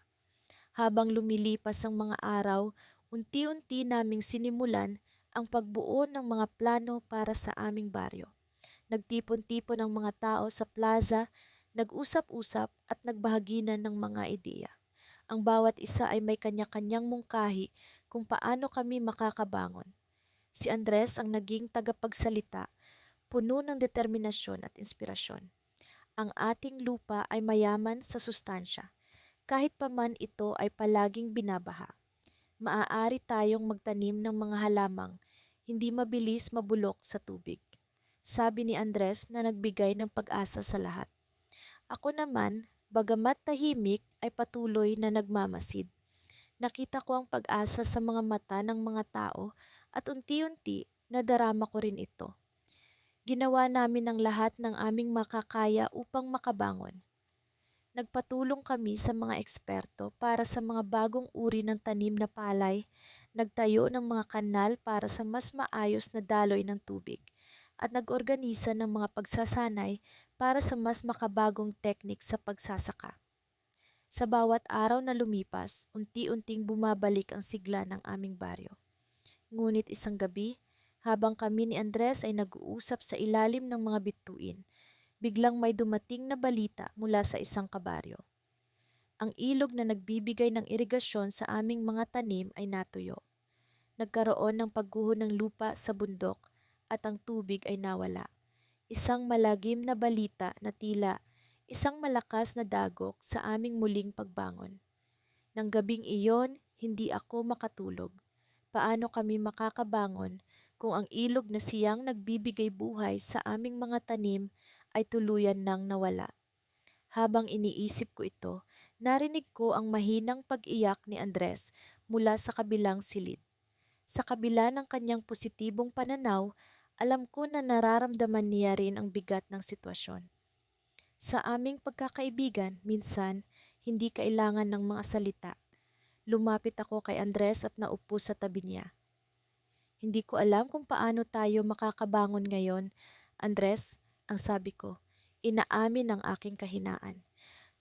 Habang lumilipas ang mga araw, unti-unti naming sinimulan ang pagbuo ng mga plano para sa aming baryo. Nagtipon-tipon ang mga tao sa plaza, nag-usap-usap at nagbahaginan ng mga ideya. Ang bawat isa ay may kanya-kanyang mungkahi kung paano kami makakabangon. Si Andres ang naging tagapagsalita, puno ng determinasyon at inspirasyon. "Ang ating lupa ay mayaman sa sustansya. Kahit pa man ito ay palaging binabaha, maaari tayong magtanim ng mga halamang hindi mabilis mabulok sa tubig," sabi ni Andres na nagbigay ng pag-asa sa lahat. Ako naman, bagamat tahimik, ay patuloy na nagmamasid. Nakita ko ang pag-asa sa mga mata ng mga tao at unti-unti nadarama ko rin ito. Ginawa namin ang lahat ng aming makakaya upang makabangon. Nagpatulong kami sa mga eksperto para sa mga bagong uri ng tanim na palay, nagtayo ng mga kanal para sa mas maayos na daloy ng tubig, at nag-organisa ng mga pagsasanay para sa mas makabagong teknik sa pagsasaka. Sa bawat araw na lumipas, unti-unting bumabalik ang sigla ng aming baryo. Ngunit isang gabi, habang kami ni Andres ay nag-uusap sa ilalim ng mga bituin, biglang may dumating na balita mula sa isang kabaryo. Ang ilog na nagbibigay ng irigasyon sa aming mga tanim ay natuyo. Nagkaroon ng pagguho ng lupa sa bundok at ang tubig ay nawala. Isang malagim na balita na tila isang malakas na dagok sa aming muling pagbangon. Nang gabing iyon, hindi ako makatulog. Paano kami makakabangon kung ang ilog na siyang nagbibigay buhay sa aming mga tanim ay tuluyan nang nawala? Habang iniisip ko ito, narinig ko ang mahinang pag-iyak ni Andres mula sa kabilang silid. Sa kabila ng kanyang positibong pananaw, alam ko na nararamdaman niya rin ang bigat ng sitwasyon. Sa aming pagkakaibigan, minsan, hindi kailangan ng mga salita. Lumapit ako kay Andres at naupo sa tabi niya. Hindi ko alam kung paano tayo makakabangon ngayon, Andres, ang sabi ko. Inaamin ang aking kahinaan.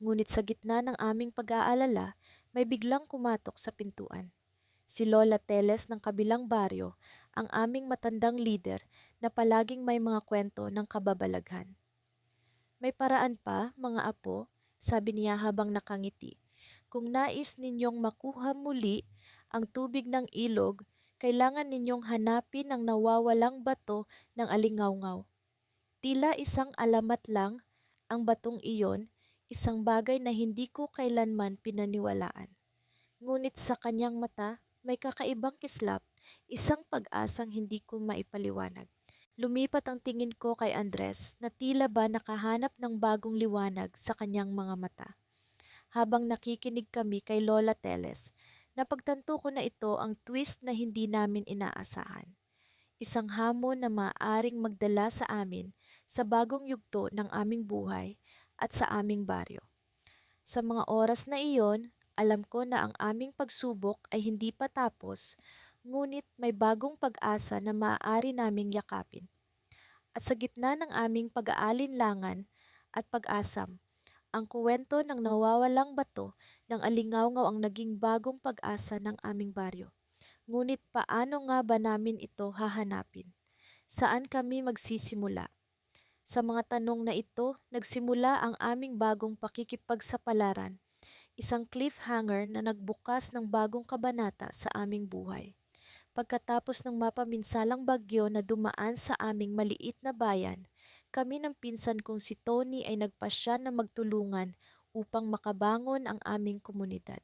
Ngunit sa gitna ng aming pag-aalala, may biglang kumatok sa pintuan. Si Lola Teles ng kabilang baryo, ang aming matandang leader na palaging may mga kwento ng kababalaghan. May paraan pa, mga apo, sabi niya habang nakangiti. Kung nais ninyong makuha muli ang tubig ng ilog, kailangan ninyong hanapin ang nawawalang bato ng alingawngaw. Tila isang alamat lang ang batong iyon, isang bagay na hindi ko kailanman pinaniwalaan. Ngunit sa kanyang mata, may kakaibang kislap, isang pag-asang hindi ko maipaliwanag. Lumipat ang tingin ko kay Andres na tila ba nakahanap ng bagong liwanag sa kanyang mga mata. Habang nakikinig kami kay Lola Teles, napagtanto ko na ito ang twist na hindi namin inaasahan. Isang hamon na maaaring magdala sa amin sa bagong yugto ng aming buhay at sa aming baryo. Sa mga oras na iyon, alam ko na ang aming pagsubok ay hindi pa tapos, ngunit may bagong pag-asa na maaari naming yakapin. At sa gitna ng aming pag-aalinlangan at pag-asam, ang kuwento ng nawawalang bato ng alingawngaw ang naging bagong pag-asa ng aming baryo. Ngunit paano nga ba namin ito hahanapin? Saan kami magsisimula? Sa mga tanong na ito, nagsimula ang aming bagong pakikipagsapalaran, isang cliffhanger na nagbukas ng bagong kabanata sa aming buhay. Pagkatapos ng mapaminsalang bagyo na dumaan sa aming maliit na bayan, kami ng pinsan kong si Tony ay nagpasya na magtulungan upang makabangon ang aming komunidad.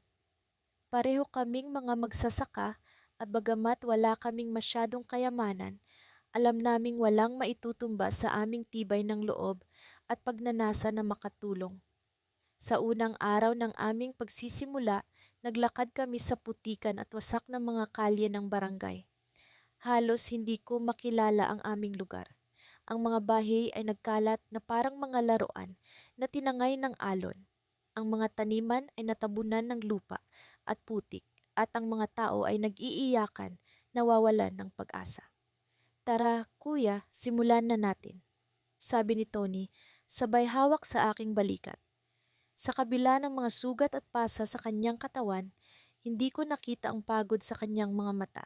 Pareho kaming mga magsasaka at bagamat wala kaming masyadong kayamanan, alam naming walang maitutumba sa aming tibay ng loob at pagnanasa na makatulong. Sa unang araw ng aming pagsisimula, naglakad kami sa putikan at wasak na mga kalye ng barangay. Halos hindi ko makilala ang aming lugar. Ang mga bahay ay nagkalat na parang mga laruan na tinangay ng alon. Ang mga taniman ay natabunan ng lupa at putik at ang mga tao ay nag-iiyakan, nawawalan ng pag-asa. Tara, kuya, simulan na natin, sabi ni Tony, sabay hawak sa aking balikat. Sa kabila ng mga sugat at pasa sa kanyang katawan, hindi ko nakita ang pagod sa kanyang mga mata.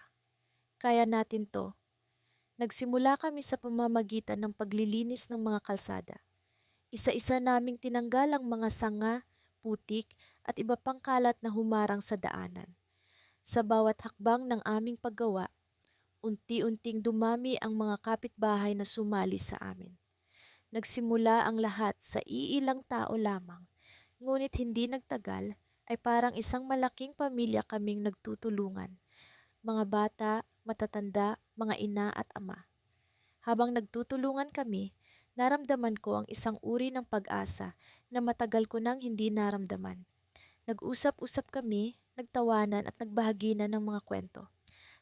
Kaya natin to. Nagsimula kami sa pamamagitan ng paglilinis ng mga kalsada. Isa-isa naming tinanggal ang mga sanga, putik at iba pang kalat na humarang sa daanan. Sa bawat hakbang ng aming paggawa, unti-unting dumami ang mga kapitbahay na sumali sa amin. Nagsimula ang lahat sa iilang tao lamang, ngunit hindi nagtagal ay parang isang malaking pamilya kaming nagtutulungan. Mga bata, matatanda, mga ina at ama. Habang nagtutulungan kami, naramdaman ko ang isang uri ng pag-asa na matagal ko nang hindi naramdaman. Nag-usap-usap kami, nagtawanan at nagbahaginan ng mga kwento.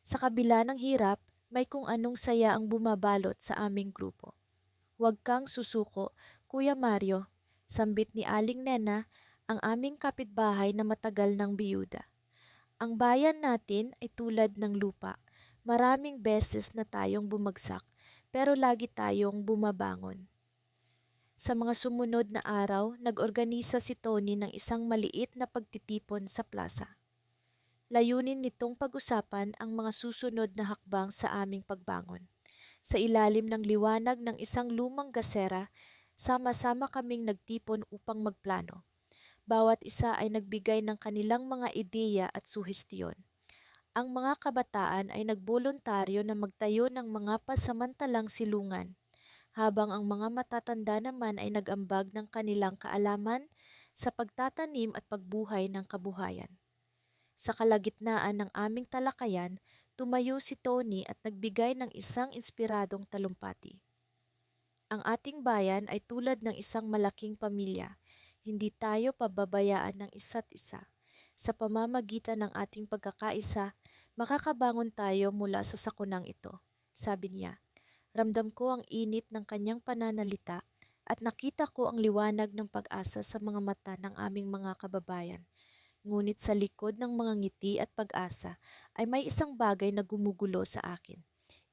Sa kabila ng hirap, may kung anong saya ang bumabalot sa aming grupo. Huwag kang susuko, Kuya Mario, sambit ni Aling Nena, ang aming kapitbahay na matagal ng biyuda. Ang bayan natin ay tulad ng lupa. Maraming beses na tayong bumagsak, pero lagi tayong bumabangon. Sa mga sumunod na araw, nag-organisa si Tony ng isang maliit na pagtitipon sa plaza. Layunin nitong pag-usapan ang mga susunod na hakbang sa aming pagbangon. Sa ilalim ng liwanag ng isang lumang gasera, sama-sama kaming nagtipon upang magplano. Bawat isa ay nagbigay ng kanilang mga ideya at suhestiyon. Ang mga kabataan ay nagboluntaryo na magtayo ng mga pasamantalang silungan, habang ang mga matatanda naman ay nag-ambag ng kanilang kaalaman sa pagtatanim at pagbuhay ng kabuhayan. Sa kalagitnaan ng aming talakayan, tumayo si Tony at nagbigay ng isang inspiradong talumpati. Ang ating bayan ay tulad ng isang malaking pamilya. Hindi tayo pababayaan ng isa't isa. Sa pamamagitan ng ating pagkakaisa, makakabangon tayo mula sa sakunang ito, sabi niya. Ramdam ko ang init ng kanyang pananalita at nakita ko ang liwanag ng pag-asa sa mga mata ng aming mga kababayan. Ngunit sa likod ng mga ngiti at pag-asa ay may isang bagay na gumugulo sa akin.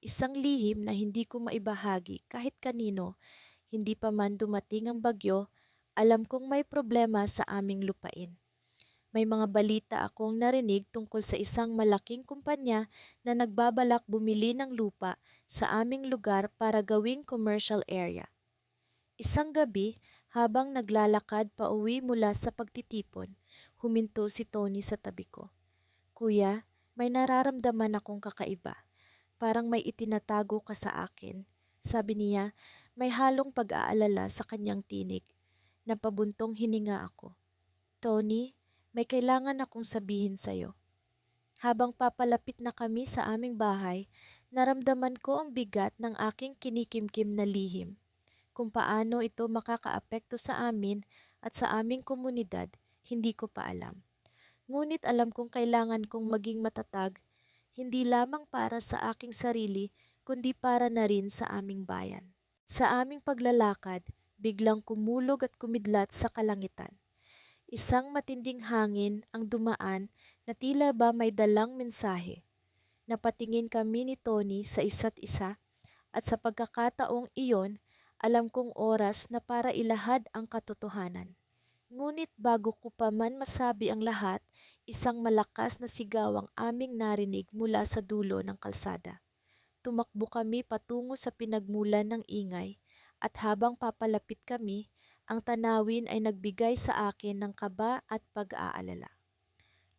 Isang lihim na hindi ko maibahagi kahit kanino. Hindi pa man dumating ang bagyo, alam kong may problema sa aming lupain. May mga balita akong narinig tungkol sa isang malaking kumpanya na nagbabalak bumili ng lupa sa aming lugar para gawing commercial area. Isang gabi, habang naglalakad pa uwi mula sa pagtitipon, huminto si Tony sa tabi ko. Kuya, may nararamdaman akong kakaiba. Parang may itinatago ka sa akin. Sabi niya, may halong pag-aalala sa kanyang tinig. Napabuntong hininga ako. Tony, may kailangan akong sabihin sa'yo. Habang papalapit na kami sa aming bahay, naramdaman ko ang bigat ng aking kinikimkim na lihim. Kung paano ito makakaapekto sa amin at sa aming komunidad, hindi ko pa alam. Ngunit alam kong kailangan kong maging matatag, hindi lamang para sa aking sarili, kundi para na rin sa aming bayan. Sa aming paglalakad, biglang kumulog at kumidlat sa kalangitan. Isang matinding hangin ang dumaan na tila ba may dalang mensahe. Napatingin kami ni Tony sa isa't isa at sa pagkakataong iyon, alam kong oras na para ilahad ang katotohanan. Ngunit bago ko pa man masabi ang lahat, isang malakas na sigaw ang aming narinig mula sa dulo ng kalsada. Tumakbo kami patungo sa pinagmulan ng ingay at habang papalapit kami, ang tanawin ay nagbigay sa akin ng kaba at pag-aalala.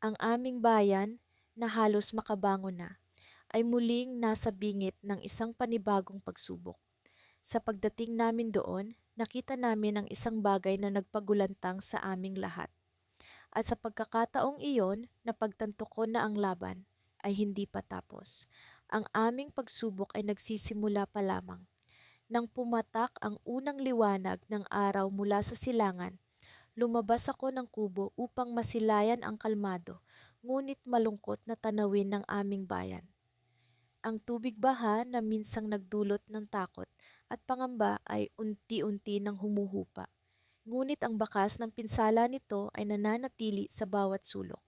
Ang aming bayan, na halos makabangon na, ay muling nasa bingit ng isang panibagong pagsubok. Sa pagdating namin doon, nakita namin ang isang bagay na nagpagulantang sa aming lahat. At sa pagkakataong iyon, napagtanto ko na ang laban ay hindi pa tapos. Ang aming pagsubok ay nagsisimula pa lamang. Nang pumatak ang unang liwanag ng araw mula sa silangan, lumabas ako ng kubo upang masilayan ang kalmado, ngunit malungkot na tanawin ng aming bayan. Ang tubig baha na minsang nagdulot ng takot at pangamba ay unti-unti nang humuhupa. Ngunit ang bakas ng pinsala nito ay nananatili sa bawat sulok.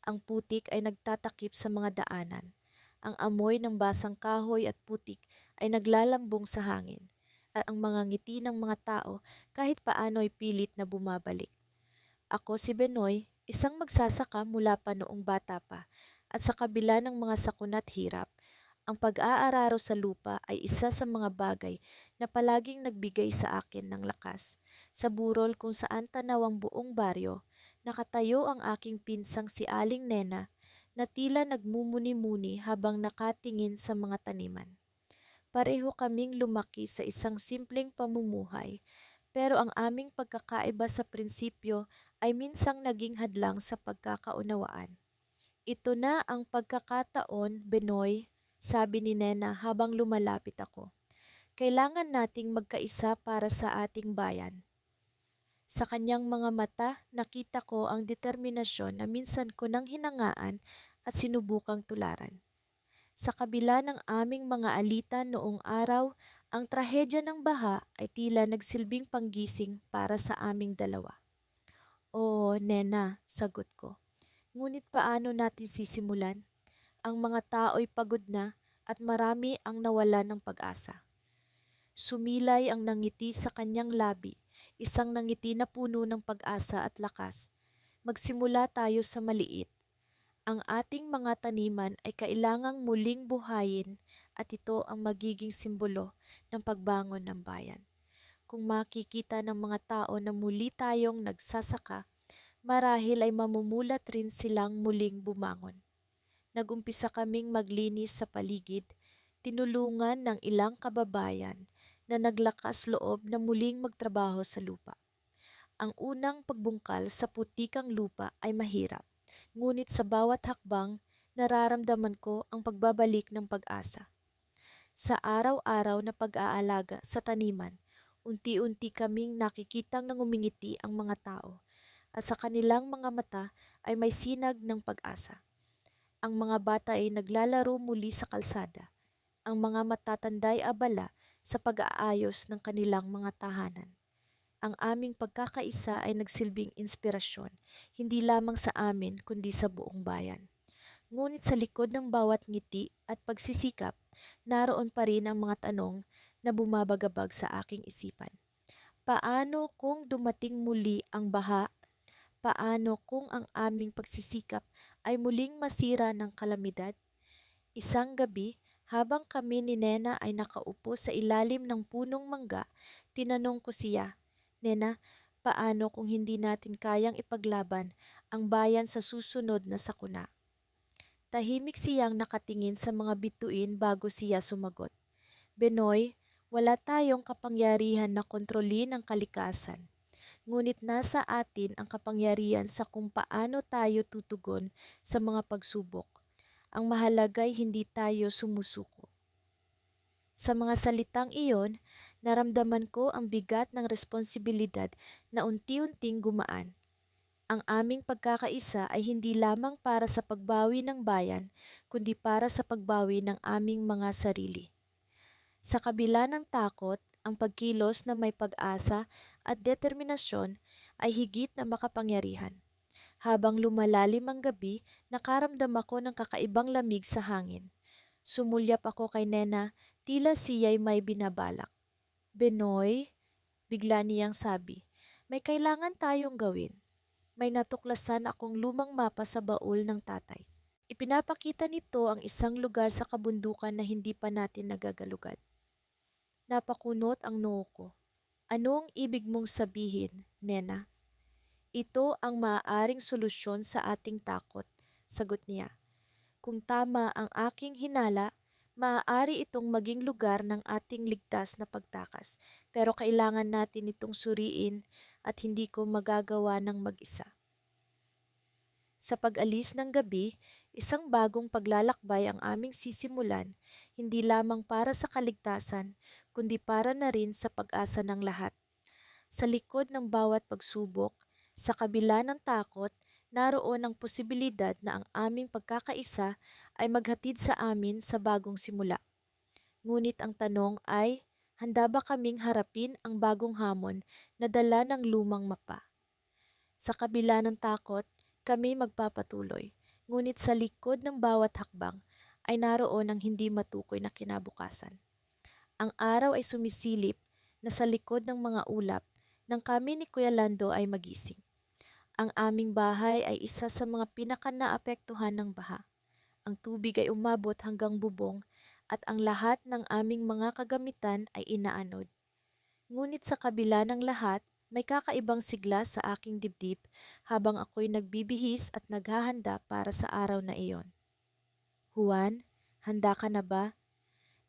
Ang putik ay nagtatakip sa mga daanan. Ang amoy ng basang kahoy at putik ay naglalambong sa hangin. At ang mga ngiti ng mga tao kahit paano ay pilit na bumabalik. Ako si Benoy, isang magsasaka mula pa noong bata pa, at sa kabila ng mga sakunat hirap, ang pag-aararo sa lupa ay isa sa mga bagay na palaging nagbigay sa akin ng lakas. Sa burol kung saan tanaw ang buong baryo, nakatayo ang aking pinsang si Aling Nena na tila nagmumuni-muni habang nakatingin sa mga taniman. Pareho kaming lumaki sa isang simpleng pamumuhay, pero ang aming pagkakaiba sa prinsipyo ay minsang naging hadlang sa pagkakaunawaan. Ito na ang pagkakataon, Benoy, sabi ni Nena habang lumalapit ako. Kailangan nating magkaisa para sa ating bayan. Sa kanyang mga mata, nakita ko ang determinasyon na minsan ko nang hinangaan at sinubukang tularan. Sa kabila ng aming mga alitan noong araw, Ang trahedya ng baha ay tila nagsilbing panggising para sa aming dalawa. Oo, Nena, sagot ko. Ngunit paano natin sisimulan? Ang mga tao'y pagod na at marami ang nawala ng pag-asa. Sumilay ang nangiti sa kanyang labi, isang nangiti na puno ng pag-asa at lakas. Magsimula tayo sa maliit. Ang ating mga taniman ay kailangang muling buhayin at ito ang magiging simbolo ng pagbangon ng bayan. Kung makikita ng mga tao na muli tayong nagsasaka, marahil ay mamumulat rin silang muling bumangon. Nagumpisa kaming maglinis sa paligid, tinulungan ng ilang kababayan na naglakas loob na muling magtrabaho sa lupa. Ang unang pagbungkal sa putikang lupa ay mahirap, ngunit sa bawat hakbang, nararamdaman ko ang pagbabalik ng pag-asa. Sa araw-araw na pag-aalaga sa taniman, unti-unti kaming nakikitang nangumingiti ang mga tao at sa kanilang mga mata ay may sinag ng pag-asa. Ang mga bata ay naglalaro muli sa kalsada. Ang mga matatanda ay abala sa pag-aayos ng kanilang mga tahanan. Ang aming pagkakaisa ay nagsilbing inspirasyon, hindi lamang sa amin kundi sa buong bayan. Ngunit sa likod ng bawat ngiti at pagsisikap, naroon pa rin ang mga tanong na bumabagabag sa aking isipan. Paano kung dumating muli ang baha? Paano kung ang aming pagsisikap ay muling masira ng kalamidad? Isang gabi, habang kami ni Nena ay nakaupo sa ilalim ng punong mangga, tinanong ko siya, Nena, paano kung hindi natin kayang ipaglaban ang bayan sa susunod na sakuna? Tahimik siyang nakatingin sa mga bituin bago siya sumagot. Benoy, wala tayong kapangyarihan na kontrolin ang kalikasan. Ngunit nasa atin ang kapangyarihan sa kung paano tayo tutugon sa mga pagsubok. Ang mahalaga ay hindi tayo sumusuko. Sa mga salitang iyon, naramdaman ko ang bigat ng responsibilidad na unti-unting gumaan. Ang aming pagkakaisa ay hindi lamang para sa pagbawi ng bayan, kundi para sa pagbawi ng aming mga sarili. Sa kabila ng takot, ang pagkilos na may pag-asa at determinasyon ay higit na makapangyarihan. Habang lumalalim ang gabi, nakaramdam ako ng kakaibang lamig sa hangin. Sumulyap ako kay Nena, tila siya'y may binabalak. Benoy, bigla niyang sabi, may kailangan tayong gawin. May natuklasan akong lumang mapa sa baul ng tatay. Ipinapakita nito ang isang lugar sa kabundukan na hindi pa natin nagagalugad. Napakunot ang noo ko. Anong ibig mong sabihin, Nena? Ito ang maaaring solusyon sa ating takot, sagot niya. Kung tama ang aking hinala, maaari itong maging lugar ng ating ligtas na pagtakas, pero kailangan natin itong suriin at hindi ko magagawa ng mag-isa. Sa pag-alis ng gabi, isang bagong paglalakbay ang aming sisimulan, hindi lamang para sa kaligtasan, kundi para na rin sa pag-asa ng lahat. Sa likod ng bawat pagsubok, sa kabila ng takot, naroon ang posibilidad na ang aming pagkakaisa ay maghatid sa amin sa bagong simula. Ngunit ang tanong ay, handa ba kaming harapin ang bagong hamon na dala ng lumang mapa? Sa kabila ng takot, kami magpapatuloy. Ngunit sa likod ng bawat hakbang ay naroon ang hindi matukoy na kinabukasan. Ang araw ay sumisilip na sa likod ng mga ulap nang kami ni Kuya Lando ay magising. Ang aming bahay ay isa sa mga pinaka-naapektuhan ng baha. Ang tubig ay umabot hanggang bubong at ang lahat ng aming mga kagamitan ay inaanod. Ngunit sa kabila ng lahat, may kakaibang sigla sa aking dibdib habang ako'y nagbibihis at naghahanda para sa araw na iyon. Juan, handa ka na ba?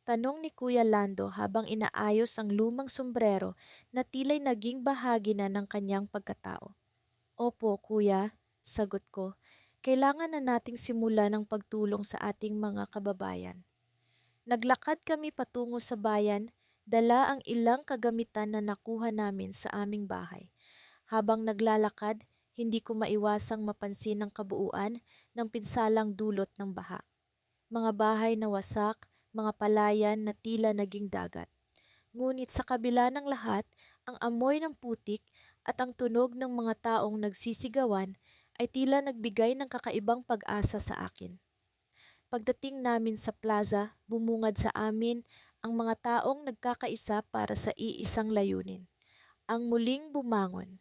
Tanong ni Kuya Lando habang inaayos ang lumang sombrero na tila'y naging bahagi na ng kanyang pagkatao. Opo, Kuya, sagot ko. Kailangan na nating simulan ang pagtulong sa ating mga kababayan. Naglakad kami patungo sa bayan, dala ang ilang kagamitan na nakuha namin sa aming bahay. Habang naglalakad, hindi ko maiwasang mapansin ang kabuuan ng pinsalang dulot ng baha. Mga bahay na wasak, mga palayan na tila naging dagat. Ngunit sa kabila ng lahat, ang amoy ng putik at ang tunog ng mga taong nagsisigawan ay tila nagbigay ng kakaibang pag-asa sa akin. Pagdating namin sa plaza, bumungad sa amin ang mga taong nagkakaisa para sa iisang layunin, ang muling bumangon.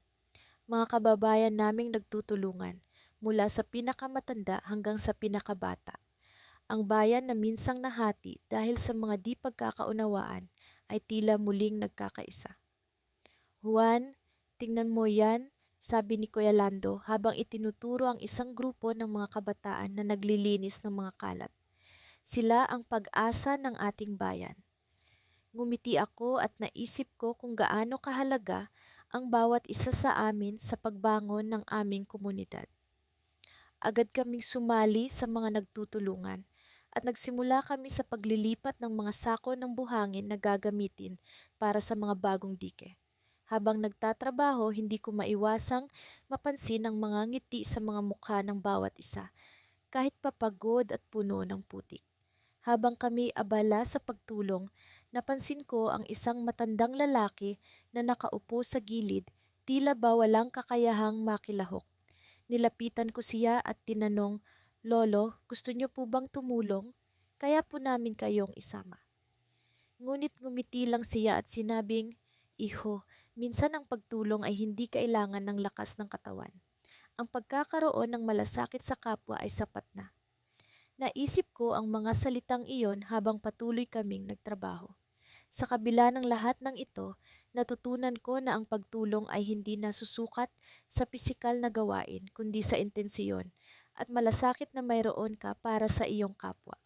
Mga kababayan naming nagtutulungan mula sa pinakamatanda hanggang sa pinakabata. Ang bayan na minsang nahati dahil sa mga di pagkakaunawaan ay tila muling nagkakaisa. Juan, tingnan mo yan, sabi ni Kuya Lando habang itinuturo ang isang grupo ng mga kabataan na naglilinis ng mga kalat. Sila ang pag-asa ng ating bayan. Ngumiti ako at naisip ko kung gaano kahalaga ang bawat isa sa amin sa pagbangon ng aming komunidad. Agad kaming sumali sa mga nagtutulungan at nagsimula kami sa paglilipat ng mga sako ng buhangin na gagamitin para sa mga bagong dike. Habang nagtatrabaho, hindi ko maiwasang mapansin ang mga ngiti sa mga mukha ng bawat isa, kahit papagod at puno ng putik. Habang kami abala sa pagtulong, napansin ko ang isang matandang lalaki na nakaupo sa gilid, tila ba walang kakayahang makilahok. Nilapitan ko siya at tinanong, "Lolo, gusto niyo po bang tumulong? Kaya po namin kayong isama." Ngunit ngumiti lang siya at sinabing, "Iho, minsan ang pagtulong ay hindi kailangan ng lakas ng katawan. Ang pagkakaroon ng malasakit sa kapwa ay sapat na." Naisip ko ang mga salitang iyon habang patuloy kaming nagtrabaho. Sa kabila ng lahat ng ito, natutunan ko na ang pagtulong ay hindi nasusukat sa pisikal na gawain kundi sa intensyon at malasakit na mayroon ka para sa iyong kapwa.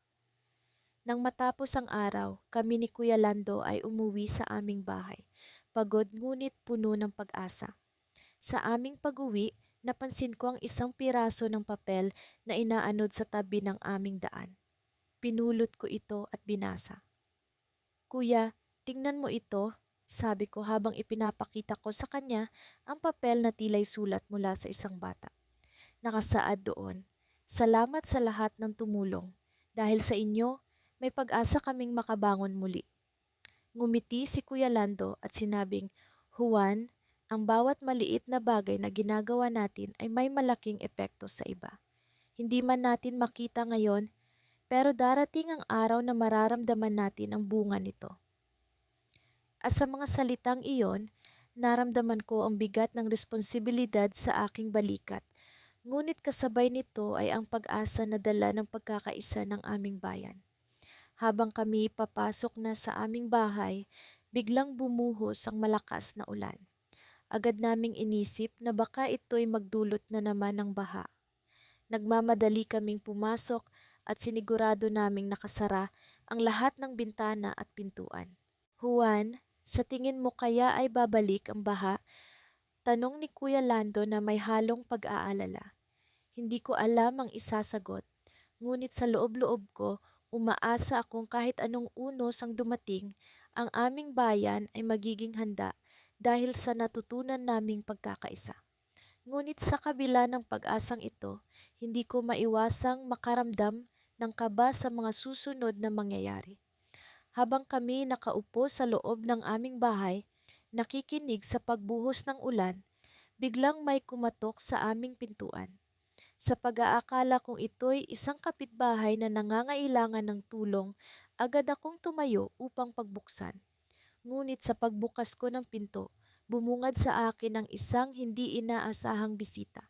Nang matapos ang araw, kami ni Kuya Lando ay umuwi sa aming bahay, pagod ngunit puno ng pag-asa. Sa aming pag-uwi, napansin ko ang isang piraso ng papel na inaanod sa tabi ng aming daan. Pinulot ko ito at binasa. "Kuya, tingnan mo ito," sabi ko habang ipinapakita ko sa kanya ang papel na tila'y sulat mula sa isang bata. Nakasaad doon, "Salamat sa lahat ng tumulong. Dahil sa inyo, may pag-asa kaming makabangon muli." Ngumiti si Kuya Lando at sinabing, "Juan, ang bawat maliit na bagay na ginagawa natin ay may malaking epekto sa iba. Hindi man natin makita ngayon, pero darating ang araw na mararamdaman natin ang bunga nito." At sa mga salitang iyon, naramdaman ko ang bigat ng responsibilidad sa aking balikat. Ngunit kasabay nito ay ang pag-asa na dala ng pagkakaisa ng aming bayan. Habang kami papasok na sa aming bahay, biglang bumuhos ang malakas na ulan. Agad naming inisip na baka ito'y magdulot na naman ng baha. Nagmamadali kaming pumasok at sinigurado naming nakasara ang lahat ng bintana at pintuan. "Juan, sa tingin mo kaya ay babalik ang baha?" Tanong ni Kuya Lando na may halong pag-aalala. Hindi ko alam ang isasagot, ngunit sa loob-loob ko, umaasa akong kahit anong unos ang dumating, ang aming bayan ay magiging handa dahil sa natutunan naming pagkakaisa. Ngunit sa kabila ng pag-asang ito, hindi ko maiwasang makaramdam ng kaba sa mga susunod na mangyayari. Habang kami nakaupo sa loob ng aming bahay, nakikinig sa pagbuhos ng ulan, biglang may kumatok sa aming pintuan. Sa pag-aakala kong ito'y isang kapitbahay na nangangailangan ng tulong, agad akong tumayo upang pagbuksan. Ngunit sa pagbukas ko ng pinto, bumungad sa akin ang isang hindi inaasahang bisita.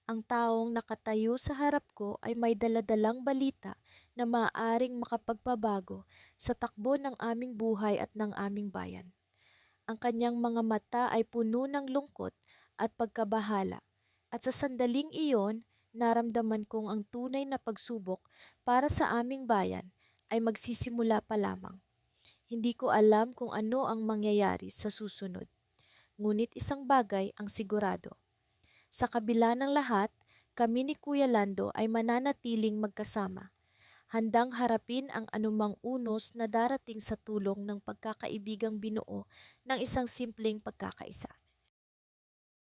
Ang taong nakatayo sa harap ko ay may daladalang balita na maaaring makapagpabago sa takbo ng aming buhay at ng aming bayan. Ang kanyang mga mata ay puno ng lungkot at pagkabahala, at sa sandaling iyon, naramdaman kong ang tunay na pagsubok para sa aming bayan ay magsisimula pa lamang. Hindi ko alam kung ano ang mangyayari sa susunod. Ngunit isang bagay ang sigurado. Sa kabila ng lahat, kami ni Kuya Lando ay mananatiling magkasama, handang harapin ang anumang unos na darating sa tulong ng pagkakaibigang binuo ng isang simpleng pagkakaisa.